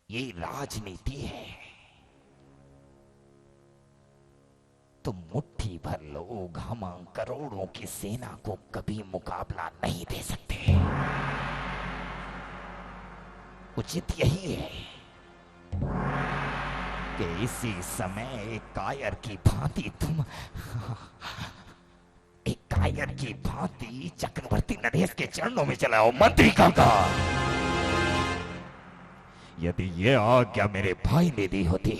ये राजनीति है। तुम मुट्ठी भर लोग हम करोड़ों की सेना को कभी मुकाबला नहीं दे सकते। उचित यही है कि इसी समय एक कायर की भांति तुम एक कायर की भांति चक्रवर्ती नरेश के चरणों में चलाओ। मंत्री काका, यदि ये आज्ञा मेरे भाई ने दी होती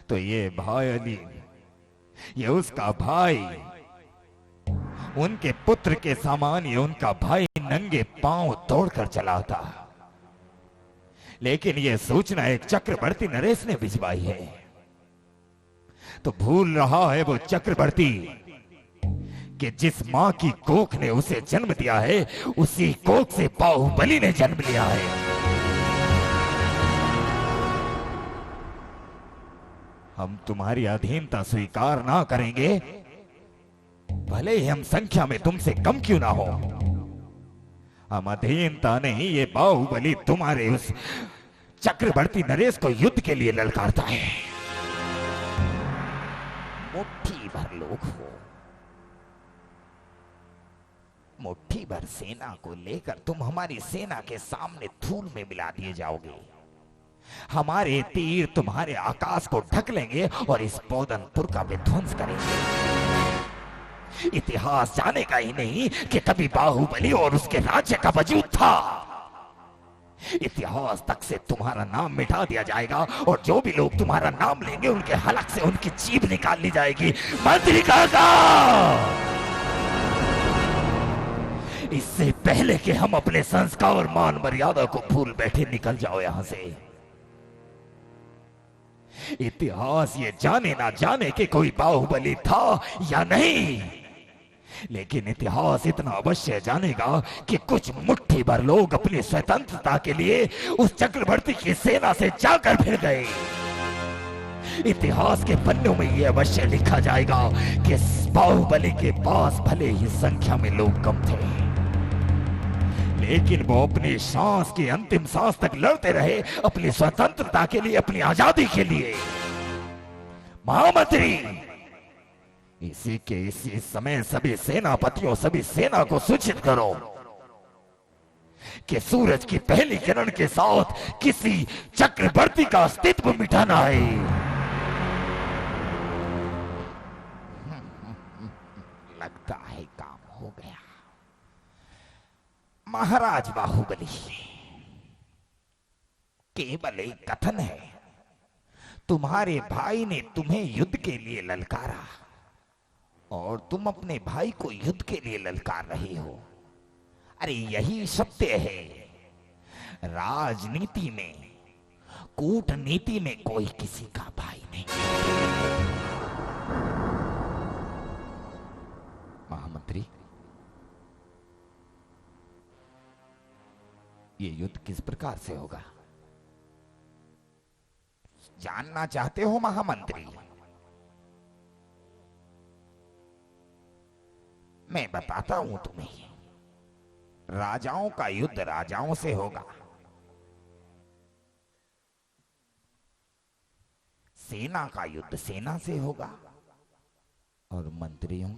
तो ये भाई अली, ये उसका भाई, उनके पुत्र के समान ये उनका भाई नंगे पांव दौड़कर चला था। लेकिन ये सूचना एक चक्रवर्ती नरेश ने भिजवाई है, तो भूल रहा है वो चक्रवर्ती कि जिस मां की कोख ने उसे जन्म दिया है उसी कोख से बाहुबली ने जन्म लिया है। हम तुम्हारी अधीनता स्वीकार ना करेंगे, भले ही हम संख्या में तुमसे कम क्यों ना हो। हम अधीनता नहीं, ये बाहुबली तुम्हारे उस चक्रवर्ती नरेश को युद्ध के लिए ललकारता है। मुट्ठी भर लोग हो, मुट्ठी भर सेना को लेकर तुम हमारी सेना के सामने धूल में मिला दिए जाओगे। हमारे तीर तुम्हारे आकाश को ढक लेंगे और इस पौधनपुर का विध्वंस करेंगे। इतिहास जानेगा ही नहीं कि कभी बाहुबली और उसके राज्य का वजूद था। इतिहास तक से तुम्हारा नाम मिटा दिया जाएगा और जो भी लोग तुम्हारा नाम लेंगे उनके हलक से उनकी जीभ निकाल ली जाएगी। मंत्री काका, इससे पहले कि हम अपने संस्कार और मान मर्यादा को भूल बैठे, निकल जाओ यहां से। इतिहास ये जाने ना जाने कि कोई बाहुबली था या नहीं, लेकिन इतिहास इतना अवश्य जानेगा कि कुछ मुट्ठी भर लोग अपनी स्वतंत्रता के लिए उस चक्रवर्ती की सेना से जाकर भिड़ गए। इतिहास के पन्नों में यह अवश्य लिखा जाएगा कि बाहुबली के पास भले ही संख्या में लोग कम थे, लेकिन वो अपनी सांस की अंतिम सांस तक लड़ते रहे अपनी स्वतंत्रता के लिए, अपनी आजादी के लिए। महामंत्री, इसी समय सभी सेनापतियों, सभी सेना को सूचित करो कि सूरज की पहली किरण के साथ किसी चक्रवर्ती का अस्तित्व मिटाना है। लगता है काम हो गया। महाराज बाहुबली, केवल एक कथन है। तुम्हारे भाई ने तुम्हें युद्ध के लिए ललकारा और तुम अपने भाई को युद्ध के लिए ललकार रहे हो। अरे यही सत्य है। राजनीति में, कूटनीति में कोई किसी का भाई नहीं। महामंत्री, ये युद्ध किस प्रकार से होगा, जानना चाहते हो महामंत्री? मैं बताता हूं तुम्हें। राजाओं का युद्ध राजाओं से होगा, सेना का युद्ध सेना से होगा, और मंत्रियों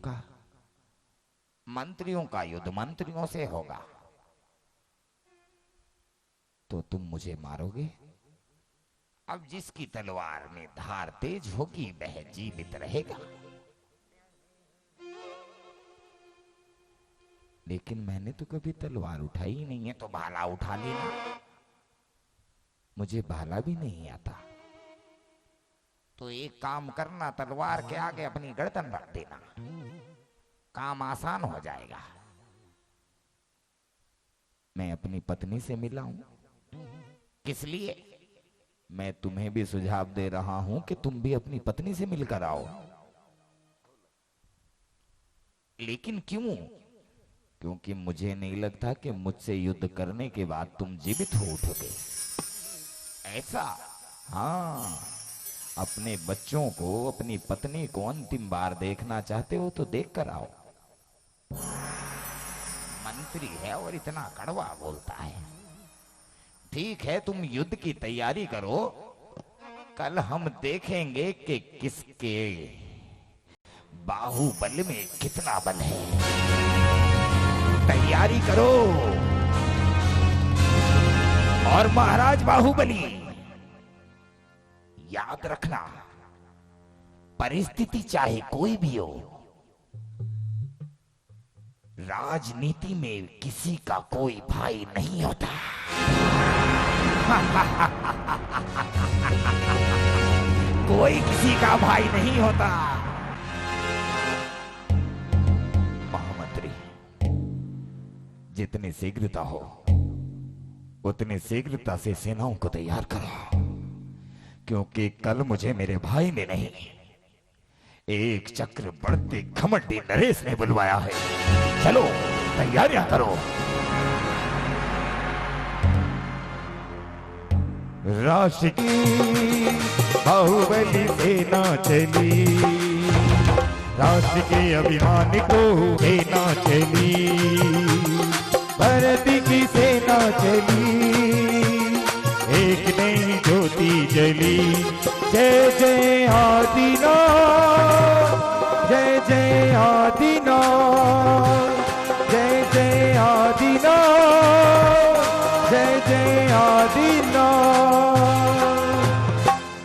का युद्ध मंत्रियों से होगा। तो तुम मुझे मारोगे? अब जिसकी तलवार में धार तेज होगी वह जीवित रहेगा। लेकिन मैंने तो कभी तलवार उठाई ही नहीं है, तो भाला उठा लेना। मुझे भाला भी नहीं आता। तो एक काम करना, तलवार के आगे अपनी गर्दन रख देना, काम आसान हो जाएगा। मैं अपनी पत्नी से मिला हूं। किस लिए? मैं तुम्हें भी सुझाव दे रहा हूं कि तुम भी अपनी पत्नी से मिलकर आओ। लेकिन क्यों? क्योंकि मुझे नहीं लगता कि मुझसे युद्ध करने के बाद तुम जीवित हो उठोगे। ऐसा? हाँ, अपने बच्चों को, अपनी पत्नी को अंतिम बार देखना चाहते हो तो देख कर आओ। मंत्री है और इतना कड़वा बोलता है। ठीक है, तुम युद्ध की तैयारी करो, कल हम देखेंगे कि किसके बाहुबल में कितना बल है। तैयारी करो। और महाराज बाहुबली, याद रखना, परिस्थिति चाहे कोई भी हो, राजनीति में किसी का कोई भाई नहीं होता। कोई किसी का भाई नहीं होता। महामंत्री, जितनी शीघ्रता हो उतनी शीघ्रता से सेनाओं को तैयार करो, क्योंकि कल मुझे मेरे भाई ने नहीं, एक चक्रवर्ती घमंडी नरेश ने बुलवाया है। चलो तैयारियां करो। राष्ट्र की बाहुबली सेना चली, राष्ट्र के अभिमान को देना चली, भारत की सेना चली, एक नई ज्योति जली। जय जय आदिनाथ, जय जय आदिनाथ, जय जय आदिनाथ, जय जय आदिनाथ।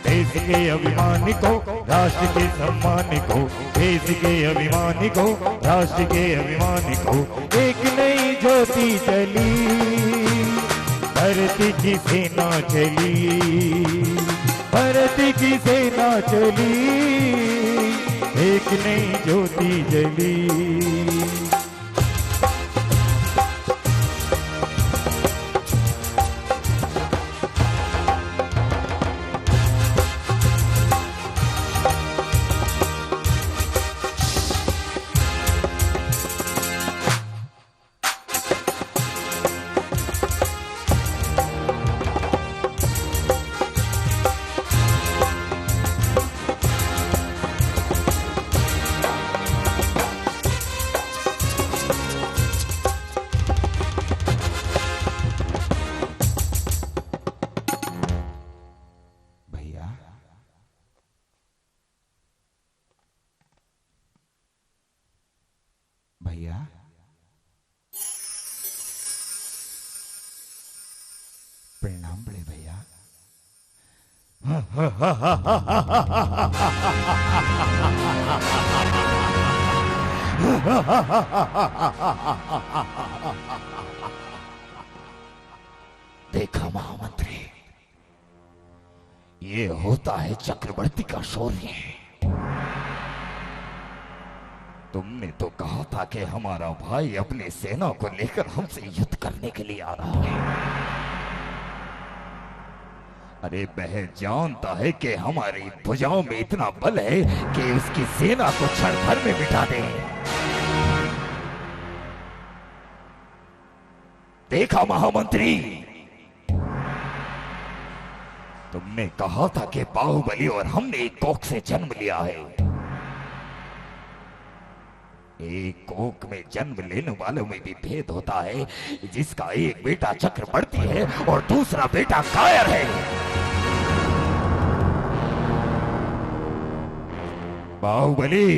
देश के अभिमान को, राष्ट्र के सम्मान को, देश के अभिमान को, राष्ट्र के अभिमान को, एक नई ज्योति जली, भारत की सेना चली, भारत की सेना चली, एक नई ज्योति जली। प्रणाम बड़े भैया। देखा महामंत्री, ये होता है चक्रवर्ती का शौर्य। तुमने तो कहा था कि हमारा भाई अपनी सेना को लेकर हमसे युद्ध करने के लिए आ रहा है। अरे वह जानता है कि हमारी भुजाओं में इतना बल है कि उसकी सेना को क्षण भर में मिटा दे। देखा महामंत्री, तुमने कहा था कि बाहुबली और हमने एक कोख से जन्म लिया है। एक कोख में जन्म लेने वालों में भी भेद होता है, जिसका एक बेटा चक्रवर्ती है और दूसरा बेटा कायर है। बाहुबली,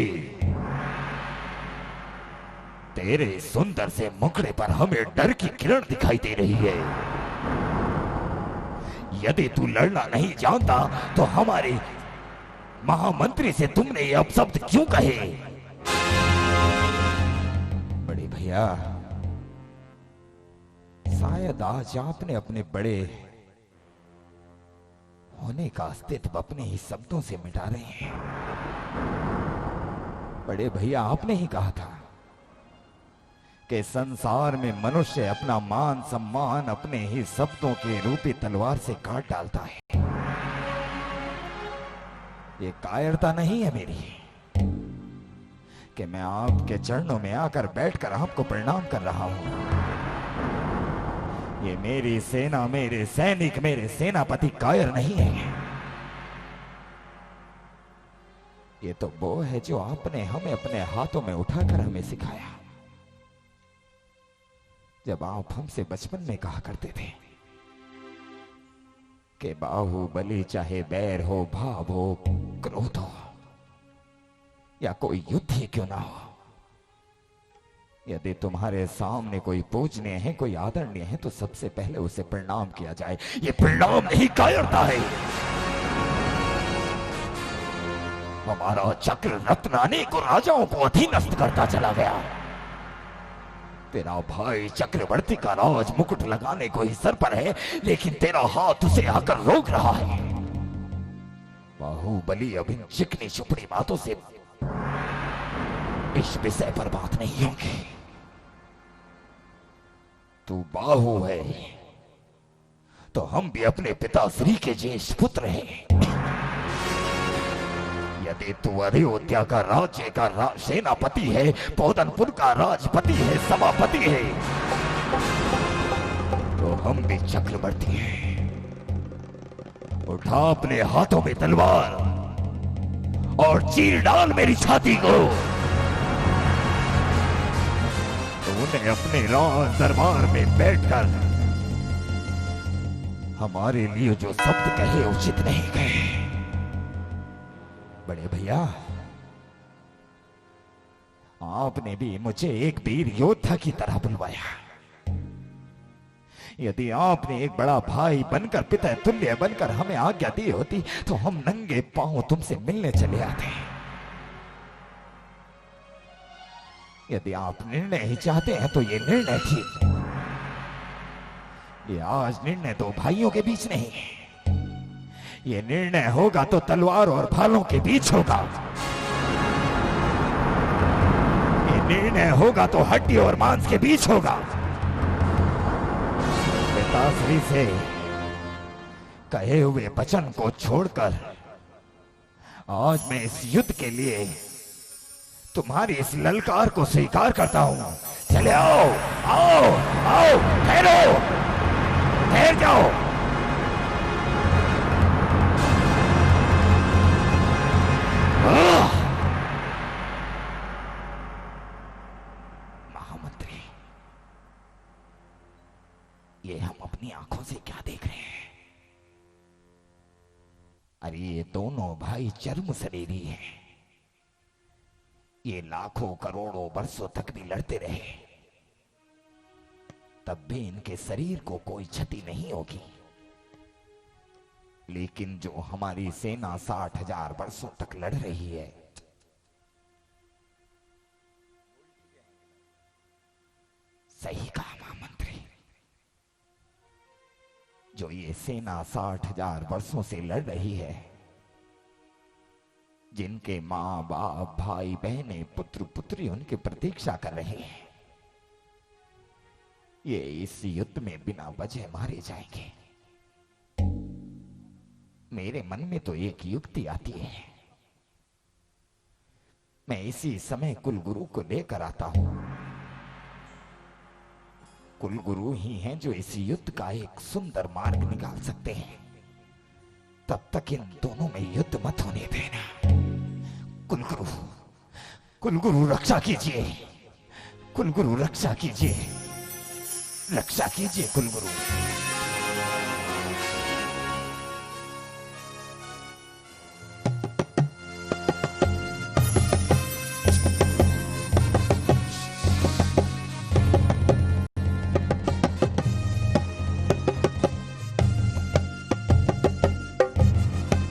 तेरे सुंदर से मुखड़े पर हमें डर की किरण दिखाई दे रही है। यदि तू लड़ना नहीं जानता तो हमारे महामंत्री से तुमने ये अपशब्द क्यों कहे? बड़े भैया, शायद आज आपने अपने बड़े होने का अस्तित्व अपने ही शब्दों से मिटा रहे हैं। बड़े भैया, आपने ही कहा था कि संसार में मनुष्य अपना मान सम्मान अपने ही शब्दों के रूपी तलवार से काट डालता है। ये कायरता नहीं है मेरी कि मैं आपके चरणों में आकर बैठकर आपको प्रणाम कर रहा हूं। ये मेरी सेना, मेरे सैनिक, मेरे सेनापति कायर नहीं है। ये तो वो है जो आपने हमें अपने हाथों में उठाकर हमें सिखाया, जब आप हमसे बचपन में कहा करते थे कि बाहुबली चाहे बैर हो, भाव हो, क्रोध हो या कोई युद्ध ही क्यों ना हो, यदि तुम्हारे सामने कोई पूजनीय है, कोई आदरणीय है, तो सबसे पहले उसे प्रणाम किया जाए। ये प्रणाम नहीं, कायरता है। हमारा चक्र रत्न अनेकों राजाओं को अधीनस्थ करता चला गया। तेरा भाई चक्रवर्ती का राज मुकुट लगाने को ही सर पर है, लेकिन तेरा हाथ उसे आकर रोक रहा है। बाहुबली अब इन चिकनी चुपड़ी बातों से इस विषय पर बात नहीं होगी। तू बाहु है तो हम भी अपने पिता श्री के ज्येष्ठ पुत्र हैं। यदि तू अयोध्या का राज्य का सेनापति है, पौदनपुर का राजपति है, सभापति है, तो हम भी चक्रवर्ती हैं। उठा अपने हाथों में तलवार और चीर डाल मेरी छाती को। तूने अपने राज दरबार में बैठकर हमारे लिए जो शब्द कहे उचित नहीं कहे। बड़े भैया, आपने भी मुझे एक वीर योद्धा की तरह बुलवाया। यदि आपने एक बड़ा भाई बनकर, पिता तुल्य बनकर हमें आज्ञा दी होती तो हम नंगे पांव तुमसे मिलने चले आते। यदि आप निर्णय ही चाहते हैं तो ये निर्णय ठीक है। ये आज निर्णय दो भाइयों के बीच नहीं है, ये निर्णय होगा तो तलवार और भालों के बीच होगा। ये निर्णय होगा तो हड्डी और मांस के बीच होगा। पिताश्री से कहे हुए वचन को छोड़कर आज मैं इस युद्ध के लिए तुम्हारी इस ललकार को स्वीकार करता हूं। चले आओ, आओ, आओ, ठहरो, ठहर जाओ। महामंत्री, ये हम अपनी आंखों से क्या देख रहे हैं? अरे ये दोनों भाई चर्म शरीरी हैं। ये लाखों करोड़ों वर्षों तक भी लड़ते रहे, तब भी इनके शरीर को कोई क्षति नहीं होगी। लेकिन जो हमारी सेना 60,000 वर्षों तक लड़ रही है, सही कहा महामंत्री, जो ये सेना 60,000 वर्षों से लड़ रही है, जिनके मां बाप भाई बहने पुत्र पुत्री उनकी प्रतीक्षा कर रहे हैं, ये इस युद्ध में बिना वजह मारे जाएंगे। मेरे मन में तो एक युक्ति आती है, मैं इसी समय कुलगुरु को लेकर आता हूं। कुलगुरु ही हैं जो इस युद्ध का एक सुंदर मार्ग निकाल सकते हैं। तब तक इन दोनों में युद्ध मत होने देना। कुलगुरु, कुलगुरु रक्षा कीजिए, कुलगुरु रक्षा कीजिए, रक्षा कीजिए कुलगुरु।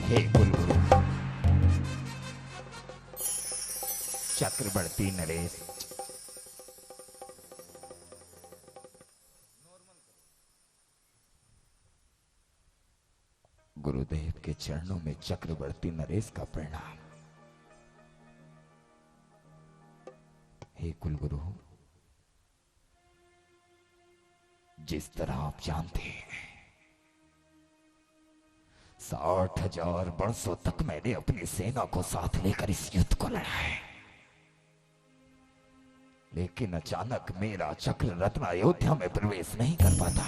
हे कुलगुरु, चक्रवर्ती नरेश, गुरुदेव के चरणों में चक्रवर्ती नरेश का प्रणाम। हे कुलगुरु, जिस तरह आप जानते हैं 60,000 वर्षों तक मैंने अपनी सेना को साथ लेकर इस युद्ध को लड़ा है, लेकिन अचानक मेरा चक्र रत्न अयोध्या में प्रवेश नहीं कर पाता।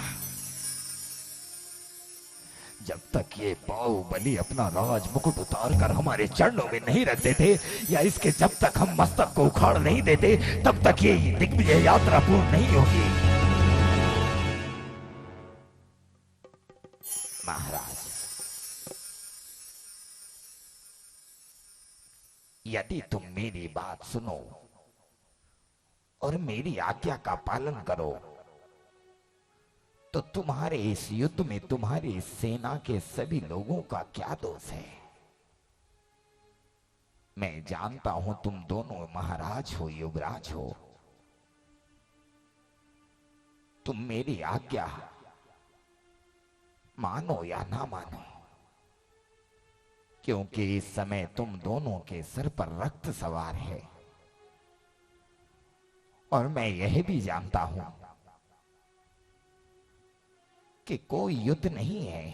जब तक ये बाहुबली अपना राज मुकुट उतार कर हमारे चरणों में नहीं रख देते, या इसके जब तक हम मस्तक को उखाड़ नहीं देते, तब तक ये दिग्विजय यात्रा पूर्ण नहीं होगी। महाराज, यदि तुम मेरी बात सुनो और मेरी आज्ञा का पालन करो, तो तुम्हारे इस युद्ध में तुम्हारी सेना के सभी लोगों का क्या दोष है? मैं जानता हूं तुम दोनों महाराज हो, युवराज हो। तुम मेरी आज्ञा मानो या ना मानो, क्योंकि इस समय तुम दोनों के सर पर रक्त सवार है। और मैं यह भी जानता हूं कि कोई युद्ध नहीं है,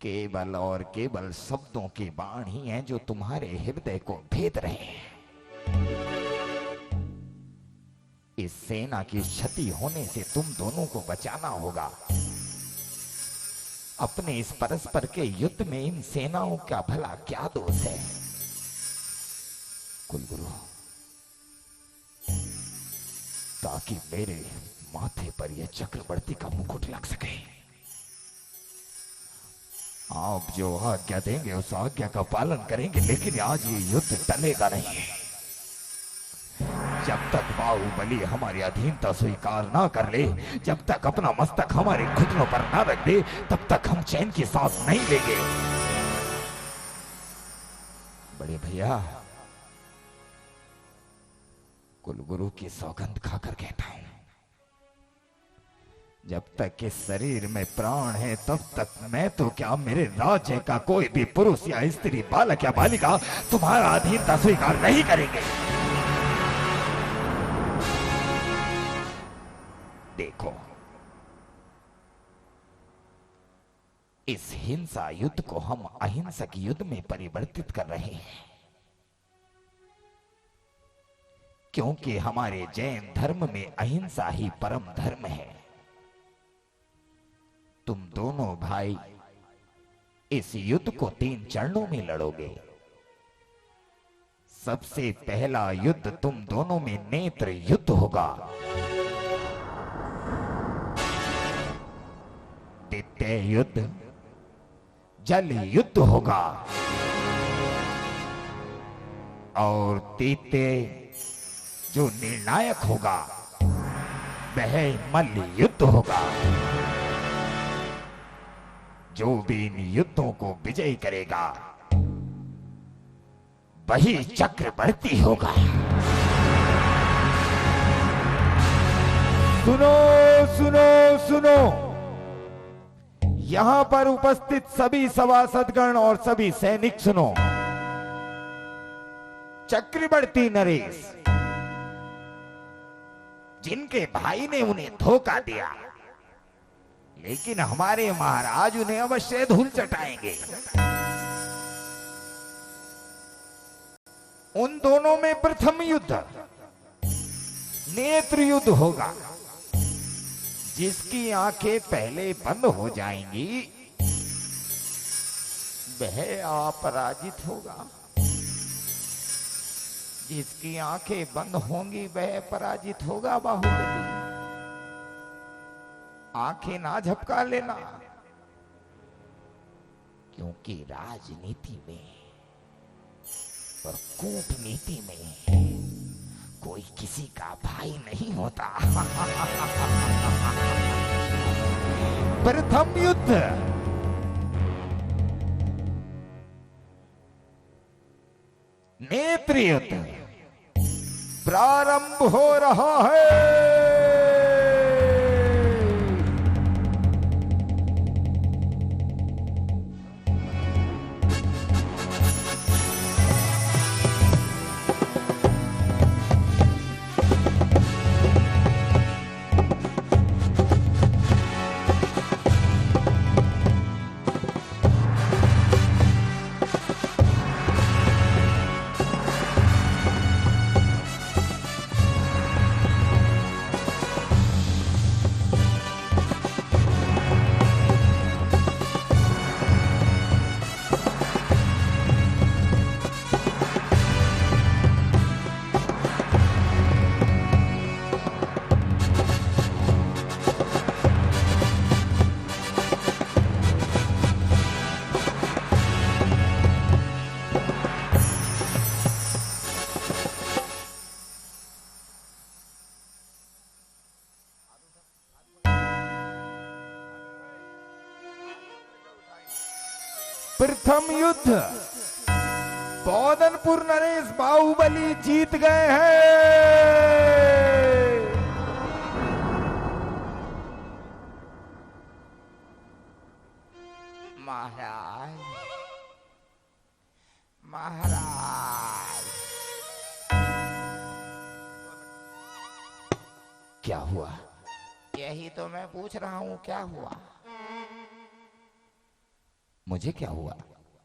केवल और केवल शब्दों के बाण ही हैं जो तुम्हारे हृदय को भेद रहे हैं। इस सेना की क्षति होने से तुम दोनों को बचाना होगा। अपने इस परस्पर के युद्ध में इन सेनाओं का भला क्या दोष है? कुलगुरु, ताकि मेरे माथे पर यह चक्रवर्ती का मुकुट लग सके, आप जो आज्ञा देंगे उस आज्ञा का पालन करेंगे, लेकिन आज ये युद्ध टलेगा नहीं। जब तक बाहुबली हमारी अधीनता स्वीकार ना कर ले, जब तक अपना मस्तक हमारे घुटनों पर ना रख दे, तब तक हम चैन की सांस नहीं लेंगे। बड़े भैया, कुलगुरु की सौगंध खाकर कहता हूं, जब तक इस शरीर में प्राण है तब तक मैं तो क्या, मेरे राज्य का कोई भी पुरुष या स्त्री, बालक या बालिका तुम्हारा अधीनता स्वीकार नहीं करेंगे। देखो, इस हिंसा युद्ध को हम अहिंसक युद्ध में परिवर्तित कर रहे हैं, क्योंकि हमारे जैन धर्म में अहिंसा ही परम धर्म है। तुम दोनों भाई इस युद्ध को 3 चरणों में लड़ोगे। सबसे पहला युद्ध तुम दोनों में नेत्र युद्ध होगा। द्वितीय युद्ध जल युद्ध होगा, और तृतीय जो निर्णायक होगा वह मल्ल युद्ध होगा। जो भी इन युद्धों को विजय करेगा वही चक्रवर्ती होगा। सुनो सुनो सुनो, यहां पर उपस्थित सभी सभासदगण और सभी सैनिक सुनो। चक्रवर्ती नरेश, जिनके भाई ने उन्हें धोखा दिया, लेकिन हमारे महाराज उन्हें अवश्य धूल चटाएंगे। उन दोनों में प्रथम युद्ध नेत्र युद्ध होगा। जिसकी आंखें पहले बंद हो जाएंगी वह अपराजित होगा, जिसकी आंखें बंद होंगी वह पराजित होगा। बाहुबली, आंखें ना झपका लेना, क्योंकि राजनीति में और कूटनीति में कोई किसी का भाई नहीं होता। प्रथम युद्ध नेत्र युद्ध प्रारंभ हो रहा है। प्रथम युद्ध पौदनपुर नरेश बाहुबली जीत गए हैं। महाराज, महाराज, क्या हुआ? यही तो मैं पूछ रहा हूँ, क्या हुआ? मुझे क्या हुआ?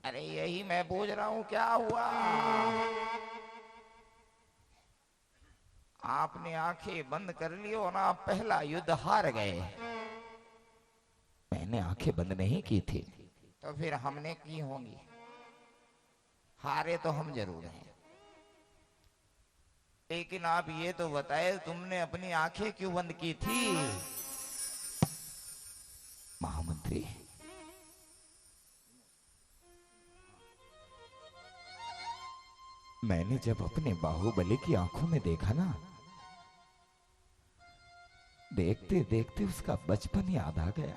अरे यही मैं पूछ रहा हूँ, क्या हुआ? आपने आंखें बंद कर ली और आप पहला युद्ध हार गए। मैंने आंखें बंद नहीं की थी। तो फिर हमने की होंगी। हारे तो हम जरूर हैं, लेकिन आप ये तो बताए तुमने अपनी आंखें क्यों बंद की थी? महामंत्री, मैंने जब अपने बाहुबली की आंखों में देखा ना, देखते देखते उसका बचपन याद आ गया।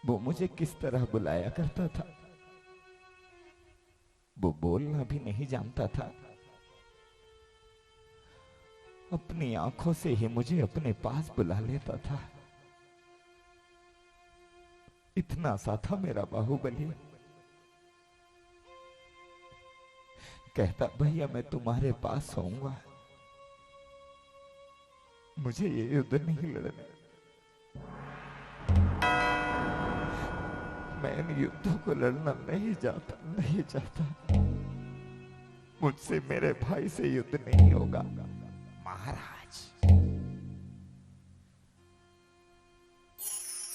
वो मुझे किस तरह बुलाया करता था। वो बोलना भी नहीं जानता था। अपनी आंखों से ही मुझे अपने पास बुला लेता था। इतना सा था मेरा बाहुबली। कहता, भैया मैं तुम्हारे पास आऊंगा, मुझे ये युद्ध नहीं लड़ना। मैं इन युद्धों को लड़ना नहीं चाहता। मुझसे मेरे भाई से युद्ध नहीं होगा। महाराज,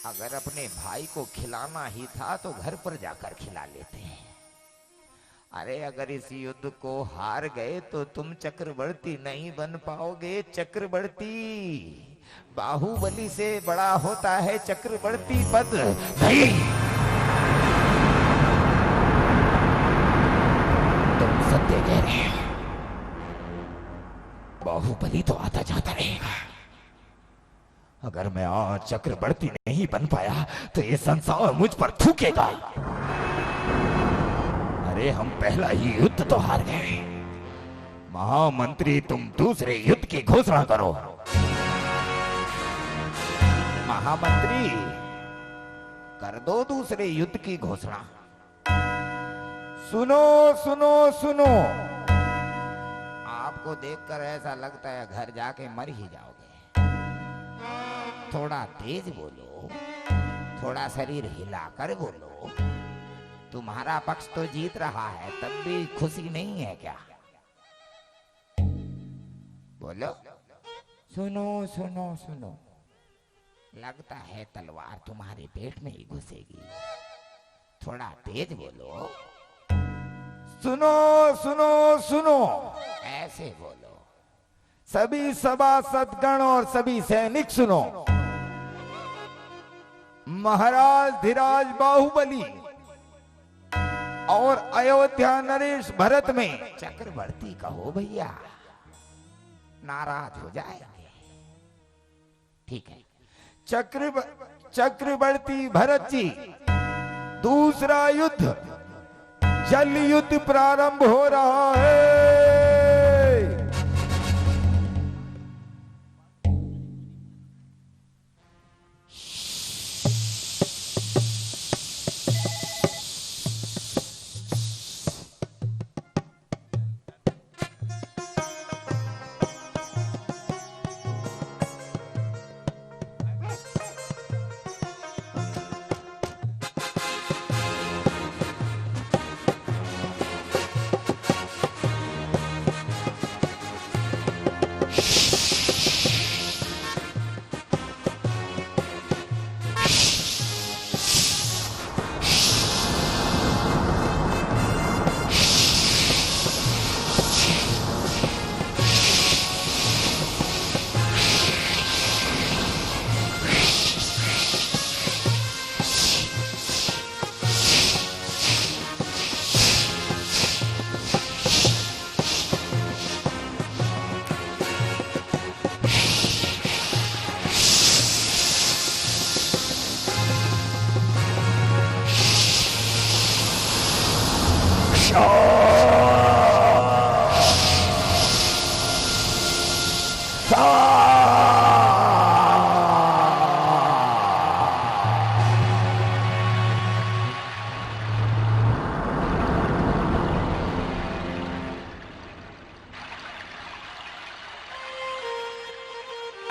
अगर अपने भाई को खिलाना ही था तो घर पर जाकर खिला लेते हैं। अरे अगर इस युद्ध को हार गए तो तुम चक्रवर्ती नहीं बन पाओगे। चक्रवर्ती, बाहुबली से बड़ा होता है चक्रवर्ती पद। नहीं, तुम सत्य कह रहे हो। बाहुबली तो आता जाता रहेगा, अगर मैं आज चक्रवर्ती नहीं बन पाया तो ये संसार मुझ पर थूकेगा। अरे हम पहला ही युद्ध तो हार गए। महामंत्री तुम दूसरे युद्ध की घोषणा करो। महामंत्री कर दो दूसरे युद्ध की घोषणा। सुनो सुनो सुनो, आपको देखकर ऐसा लगता है घर जाके मर ही जाओगे। थोड़ा तेज बोलो, थोड़ा शरीर हिलाकर बोलो। तुम्हारा पक्ष तो जीत रहा है, तब भी खुशी नहीं है क्या? बोलो। सुनो सुनो सुनो, लगता है तलवार तुम्हारे पेट में ही घुसेगी। थोड़ा तेज बोलो। सुनो सुनो सुनो, ऐसे बोलो। सभी सभासदगण और सभी सैनिक सुनो। महाराज धीराज बाहुबली और अयोध्या नरेश भरत में चक्रवर्ती कहो भैया, नाराज हो जाएंगे। ठीक है। चक्रवर्ती भरत जी, दूसरा युद्ध जल युद्ध प्रारंभ हो रहा है।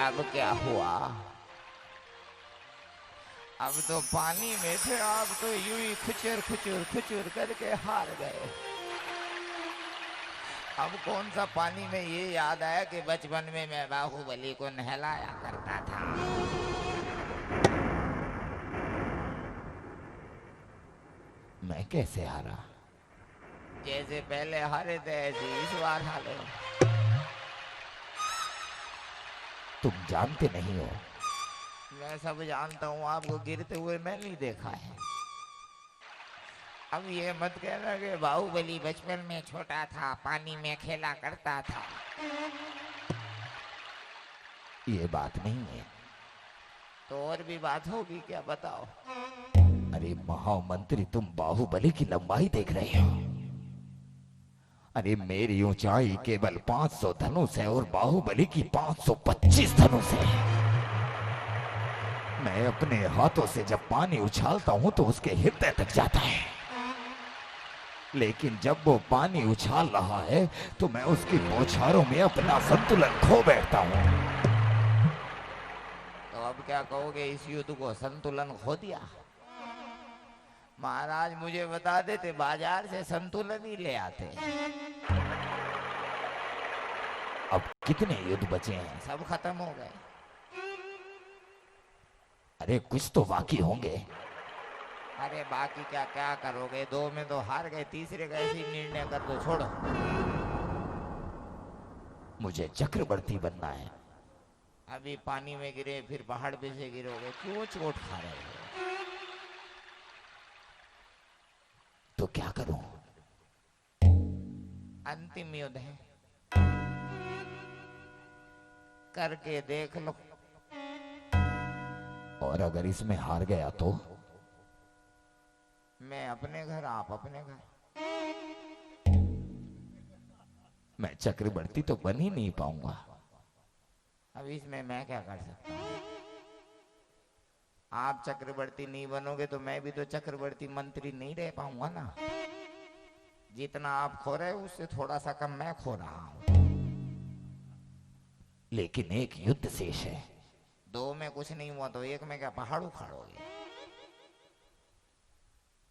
अब क्या हुआ? अब तो पानी में थे आप, तो यूं ही खुचर खुचर खुचर करके हार गए। अब कौन सा पानी में ये याद आया कि बचपन में मैं बाहुबली को नहलाया करता था। मैं कैसे हारा? जैसे पहले हारे थे ऐसे इस बार हारे। तुम जानते नहीं हो। मैं सब जानता हूँ, आपको गिरते हुए मैं नहीं देखा है। अब ये मत कहना कि बाहुबली बचपन में छोटा था, पानी में खेला करता था। ये बात नहीं है। तो और भी बात होगी क्या, बताओ? अरे महामंत्री, तुम बाहुबली की लंबाई देख रहे हो। अरे मेरी ऊंचाई केवल 500 धनुष है और बाहुबली की 525 धनुष है। मैं अपने हाथों से जब पानी उछालता हूं तो उसके हृदय तक जाता है, लेकिन जब वो पानी उछाल रहा है तो मैं उसकी बौछारों में अपना संतुलन खो बैठता हूं। तो अब क्या कहोगे, इस युद्ध को संतुलन खो दिया? महाराज मुझे बता देते, बाजार से संतुलन ही ले आते। अब कितने युद्ध बचे हैं? सब खत्म हो गए। अरे कुछ तो बाकी होंगे। अरे बाकी क्या क्या करोगे? 2 में तो हार गए, तीसरे का ऐसे निर्णय कर दो, छोड़ो। मुझे चक्रवर्ती बनना है। अभी पानी में गिरे, फिर पहाड़ पे से गिरोगे, क्यों चोट खा रहे हो? तो क्या करूं? अंतिम युद्ध है, करके देख लो। और अगर इसमें हार गया तो? मैं अपने घर, आप अपने घर। मैं चक्रवर्ती तो बन ही नहीं पाऊंगा। अब इसमें मैं क्या कर सकता हूँ? आप चक्रवर्ती नहीं बनोगे तो मैं भी तो चक्रवर्ती मंत्री नहीं रह पाऊंगा ना। जितना आप खो रहे हो उससे थोड़ा सा कम मैं खो रहा हूं। लेकिन एक युद्ध शेष है। दो में कुछ नहीं हुआ तो एक में क्या पहाड़ उखाड़ोगे?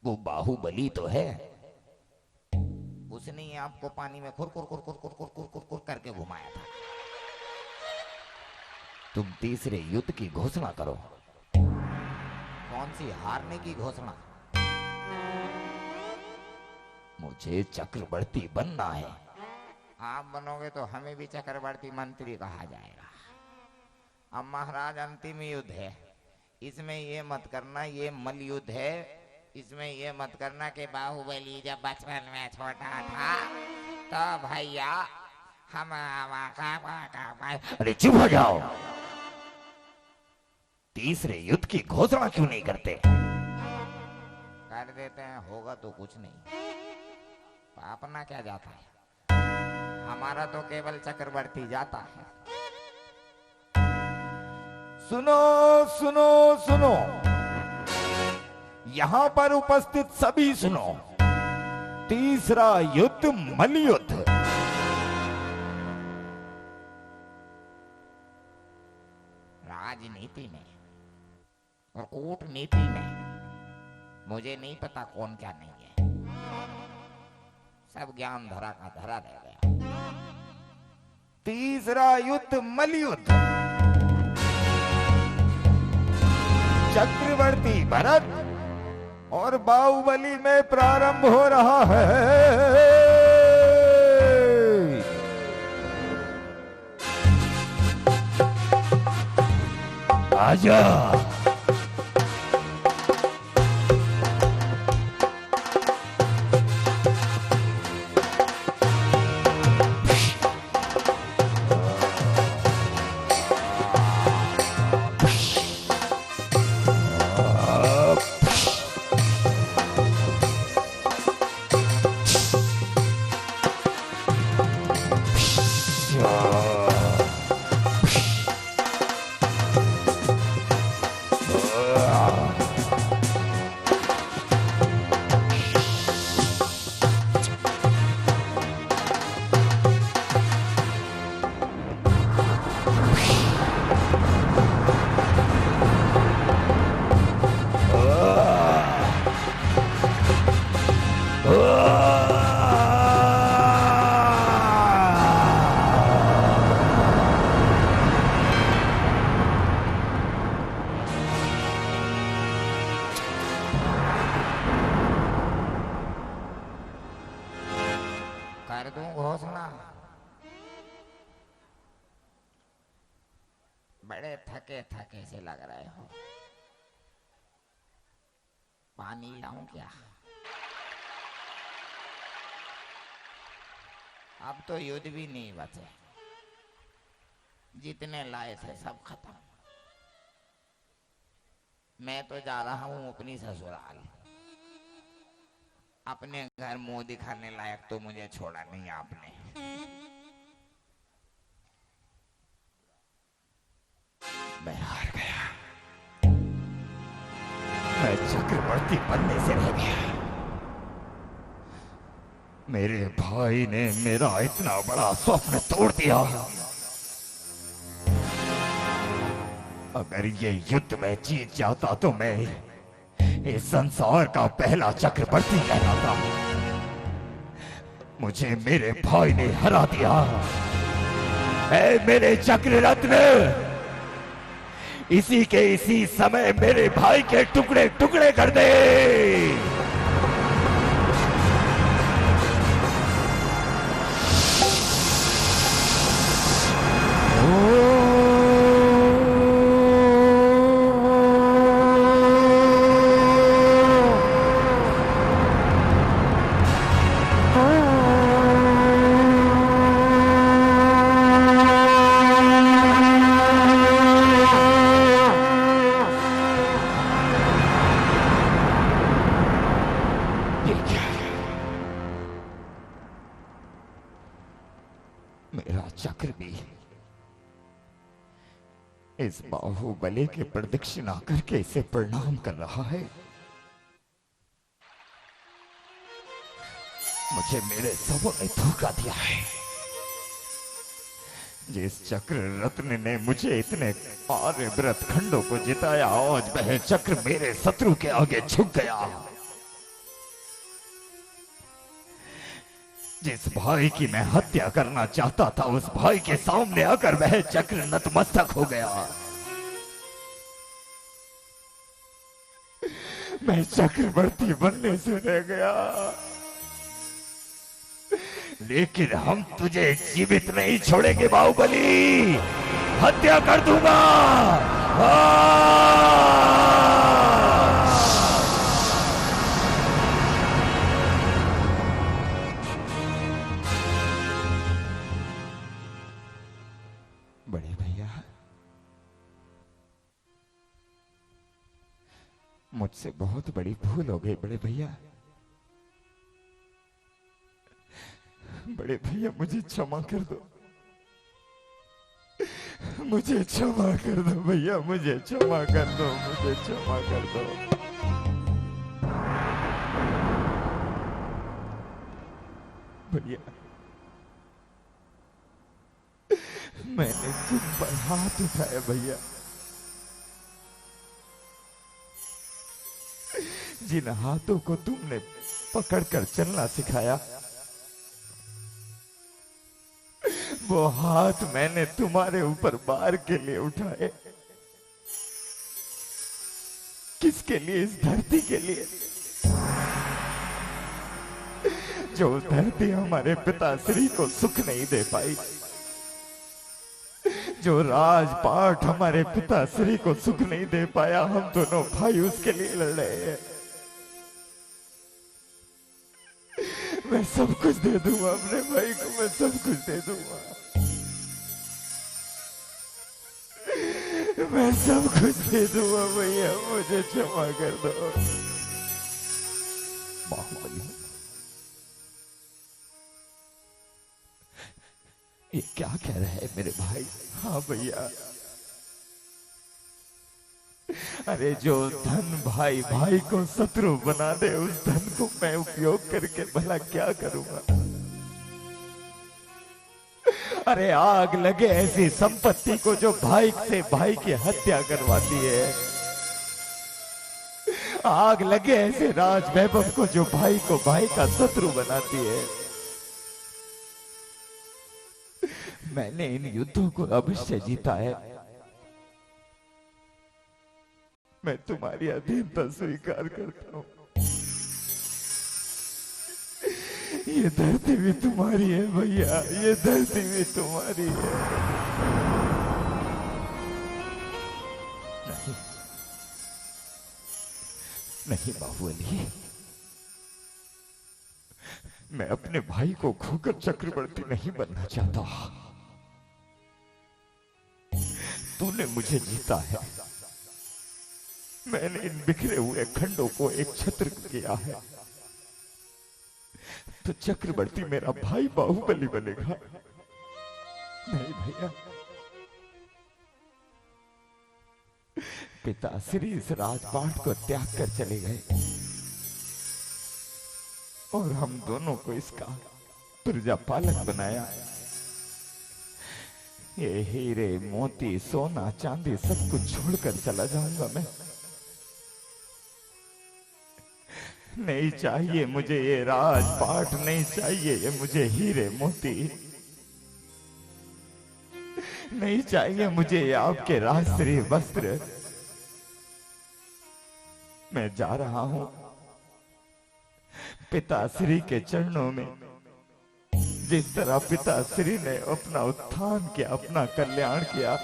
वो बाहुबली तो है, उसने ही आपको पानी में खुर खुर खुर खुर खुर खुर खुर खुर खुर करके घुमाया था। तुम तीसरे युद्ध की घोषणा करो। कौन सी हारने की घोषणा? मुझे चक्रवर्ती बनना है। आप बनोगे तो हमें भी चक्रवर्ती मंत्री कहा जाएगा। अब महाराज अंतिम युद्ध है, इसमें ये मत करना ये मल युद्ध है। इसमें ये मत करना कि बाहुबली जब बचपन में छोटा था तो भैया हम अरे चुप हो जाओ। तीसरे युद्ध की घोषणा क्यों नहीं करते? कर देते हैं, होगा तो कुछ नहीं। अपना क्या जाता है, हमारा तो केवल चक्रवर्ती जाता है। सुनो सुनो सुनो, यहां पर उपस्थित सभी सुनो। तीसरा युद्ध मलयुद्ध। राजनीति में और कूटनीति में मुझे नहीं पता कौन क्या नहीं है। सब ज्ञान धरा का धरा रह गया। तीसरा युद्ध मलयुद्ध। चक्रवर्ती भरत और बाहुबली में प्रारंभ हो रहा है। आजा। कर दूं घोषणा? बड़े थके थके से लग रहे हो। पानी लाऊं क्या? अब तो युद्ध भी नहीं बचे, जितने लाए थे सब खत्म। मैं तो जा रहा हूं अपनी ससुराल। अपने घर मुंह दिखाने लायक तो मुझे छोड़ा नहीं आपने। मैं हार गया। मैं चक्रवर्ती बनने से रह गया। मेरे भाई ने मेरा इतना बड़ा स्वप्न तोड़ दिया। अगर ये युद्ध में जीत जाता तो मैं इस संसार का पहला चक्रवर्ती कहलाता। मुझे मेरे भाई ने हरा दिया। ऐ मेरे चक्र रत्न, इसी के इसी समय मेरे भाई के टुकड़े टुकड़े कर दे। चक्र भी इस बाहुबली की प्रदक्षिणा करके इसे प्रणाम कर रहा है। मुझे मेरे सबों ने धोखा दिया है। जिस चक्र रत्न ने मुझे इतने आर्यव्रत खंडों को जिताया, आज वह चक्र मेरे शत्रु के आगे झुक गया। जिस भाई की मैं हत्या करना चाहता था, उस भाई के सामने आकर वह चक्र नतमस्तक हो गया। मैं चक्रवर्ती बनने से रह गया, लेकिन हम तुझे जीवित नहीं छोड़ेंगे बाहुबली, हत्या कर दूंगा। बड़े भैया, मुझसे बहुत बड़ी भूल हो गई बड़े भैया। बड़े भैया मुझे क्षमा कर दो, मुझे क्षमा कर दो भैया, मुझे क्षमा कर दो, मुझे क्षमा कर दो। भैया मैंने तुम पर हाथ उठाया भैया, जिन हाथों को तुमने पकड़कर चलना सिखाया, वो हाथ मैंने तुम्हारे ऊपर बार के लिए उठाए। किसके लिए? इस धरती के लिए, जो धरती हमारे पिताश्री को सुख नहीं दे पाई, जो राजपाट हमारे पिताश्री को सुख नहीं दे पाया, हम दोनों भाई उसके लिए लड़ रहे हैं। मैं सब कुछ दे दूंगा अपने भाई को, मैं सब कुछ दे दूंगा, मैं सब कुछ दे दूंगा भैया, मुझे क्षमा कर दो। बाहुबली, ये क्या कह रहे हैं मेरे भाई? हाँ भैया, अरे जो धन भाई भाई को शत्रु बना दे, उस धन को मैं उपयोग करके भला क्या करूंगा? अरे आग लगे ऐसी संपत्ति को जो भाई से भाई की हत्या करवाती है, आग लगे ऐसे राज वैभव को जो भाई को भाई का शत्रु बनाती है। मैंने इन युद्धों को अवश्य जीता है, मैं तुम्हारी अधीनता स्वीकार करता हूं। ये धरती भी तुम्हारी है भैया, ये धरती भी तुम्हारी है। नहीं नहीं बाहुबली, मैं अपने भाई को खोकर चक्रवर्ती नहीं बनना चाहता। तूने मुझे जीता है, मैंने इन बिखरे हुए खंडों को एक छत्र किया है, तो चक्रवर्ती मेरा भाई बाहुबली बनेगा। नहीं भैया, पिताश्री इस राजपाट को त्याग कर चले गए और हम दोनों को इसका प्रजापालक बनाया। ये हीरे मोती सोना चांदी सब कुछ छोड़कर चला जाऊंगा मैं। नहीं चाहिए मुझे ये राजपाट, नहीं चाहिए ये मुझे हीरे मोती, नहीं चाहिए मुझे ये आपके राजश्री वस्त्र। मैं जा रहा हूं पिताश्री के चरणों में। जिस तरह पिताश्री ने अपना उत्थान किया, अपना कल्याण किया,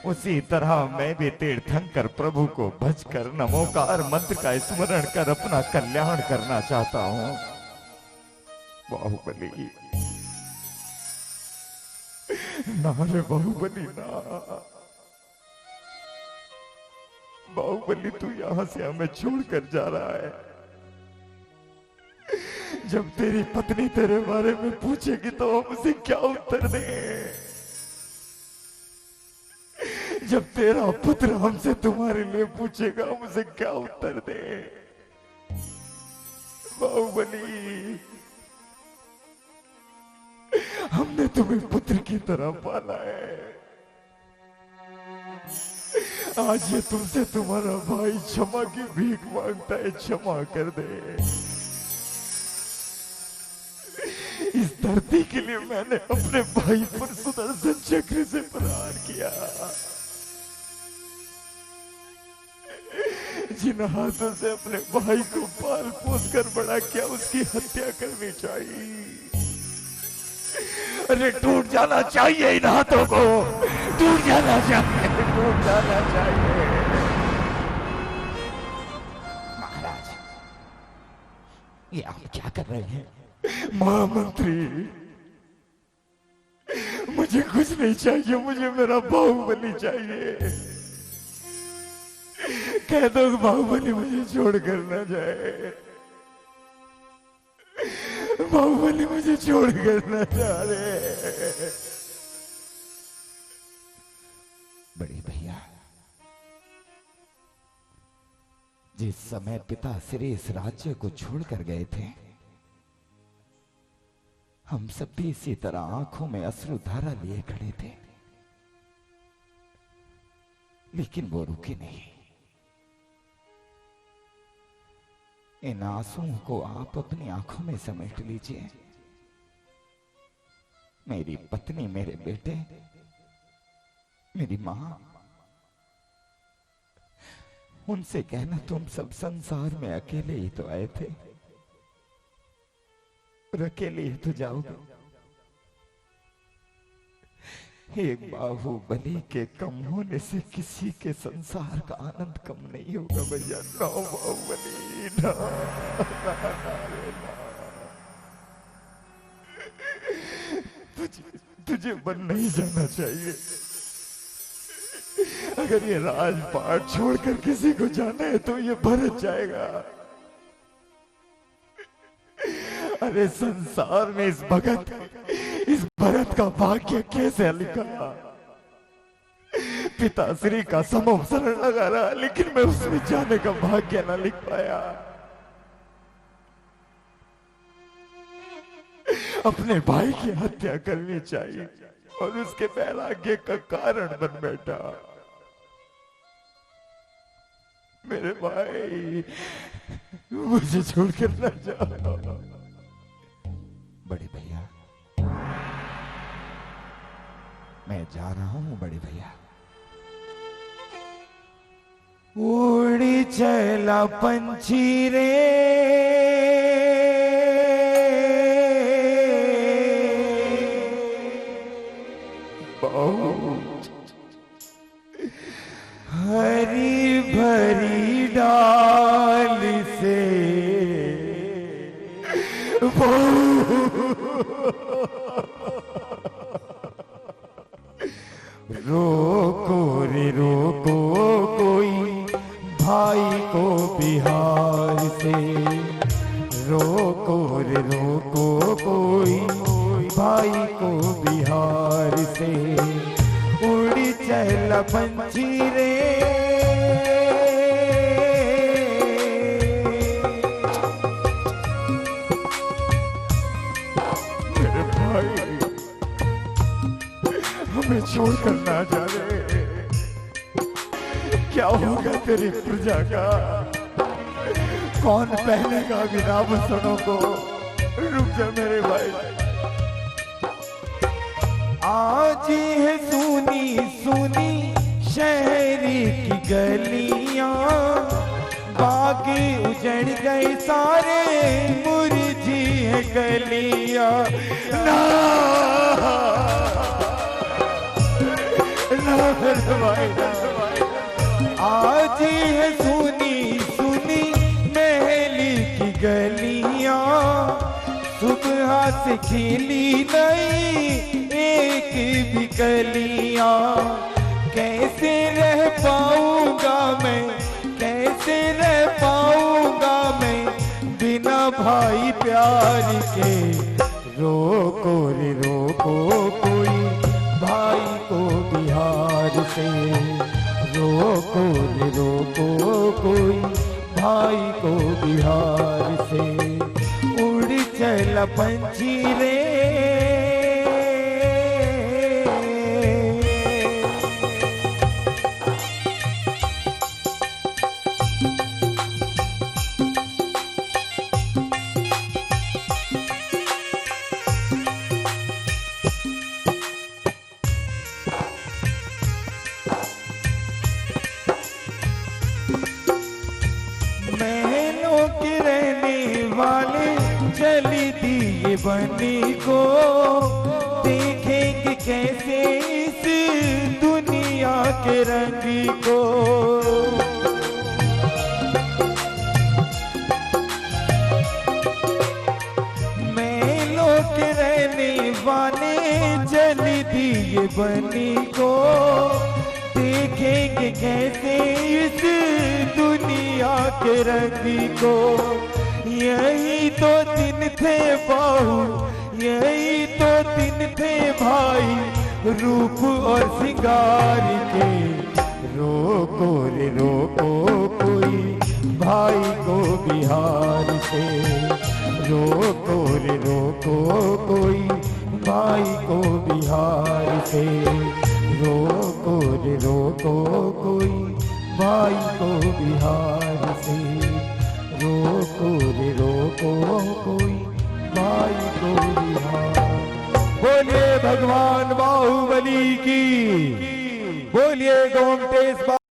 उसी तरह मैं भी तीर्थंकर प्रभु को भजकर नमोकार मंत्र का स्मरण कर अपना कल्याण करना चाहता हूं। बाहुबली ना रे बाहुबली ना, बाहुबली तू यहां से हमें छोड़कर जा रहा है। जब तेरी पत्नी तेरे बारे में पूछेगी तो हम उसे क्या उत्तर दें? जब तेरा पुत्र हमसे तुम्हारे लिए पूछेगा हम उसे क्या उत्तर दें? बाहुबली, हमने तुम्हें पुत्र की तरह पाला है। आज ये तुमसे तुम्हारा भाई क्षमा की भीख मांगता है, क्षमा कर दे। इस धरती के लिए मैंने अपने भाई पर सुदर्शन चक्र से प्रहार किया। जिन हाथों से अपने भाई को पाल पोस कर बड़ा किया उसकी हत्या करनी चाहिए। अरे टूट जाना चाहिए इन हाथों को, टूट जाना चाहिए, टूट जाना चाहिए। महाराज, ये आप क्या कर रहे हैं? महामंत्री, मुझे कुछ नहीं चाहिए, मुझे मेरा बाहुबली चाहिए। कह दो बाहुबली मुझे छोड़कर ना जाए, बाहुबली मुझे छोड़कर ना जा रहे। बड़े भैया, जिस समय पिता श्री इस राज्य को छोड़कर गए थे, हम सब भी इसी तरह आंखों में अश्रुधारा लिए खड़े थे, लेकिन वो रुके नहीं। इन आंसुओं को आप अपनी आंखों में समेट लीजिए। मेरी पत्नी, मेरे बेटे, मेरी मां, उनसे कहना तुम सब संसार में अकेले ही तो आए थे और अकेले ही तो जाओगे। एक बाहुबली के कम होने से किसी के संसार का आनंद कम नहीं होगा भैया। ना बाहुबली, ना, तुझे बन नहीं जाना चाहिए। अगर ये राजपाट छोड़कर किसी को जाना है तो ये भरत जाएगा। अरे संसार में इस भरत का भाग्य कैसे लिखा? पिताश्री का समोपसरण लगा रहा, लेकिन मैं उसमें जाने का भाग्य ना लिख पाया। अपने भाई की हत्या करनी चाहिए और उसके वैराग्य का कारण बन बैठा। मेरे भाई, मुझे छोड़कर न जाओ। बड़े भैया, मैं जा रहा हूं बड़े भैया। उड़ी चला पंछी रे, हरी भरी डाल से रोको रे रोको कोई भाई को बिहार से, रोको रे रोको कोई भाई को बिहार से। उड़ी चला पंछी रे, मेरे भाई हमें छोड़कर ना जा रहे। क्या होगा तेरी प्रजा का? कौन पहनेगा विनाभूषणों को? रुक जा मेरे भाई। आज है सुनी सुनी शहरी की गलियां, बागी उजड़ गए सारे, मुरझी है गलियां। ना आज है सुनी सुनी महली की गलियां, सुबह से खिली नहीं एक भी कलियां। कैसे रह पाऊंगा मैं, कैसे रह पाऊंगा मैं बिना भाई प्यार के, रोको रे रोको कोई भाई को बिहार से, रोको रे रोको कोई भाई को बिहार से। उड़ चल पंछी रे, महलों के रहने वाले चली दिए बनी को, देखेंगे कैसे इस दुनिया के रंग को। महलों के रहने वाले चली दिए बनी को, देखेंगे कैसे इस दुनिया के रंग को। यही तो दिन थे बाहू, यही तो दिन थे भाई, रूप और सिंगार के, रोको रे रोको कोई भाई को बिहार से, रोको रे रोको कोई भाई को बिहार से, रोको रे रोको कोई भाई को बिहार से, रोको रे रोको कोई भाई को बिहार। बोलिए भगवान बाहुबली की, बोलिए गोमटेश।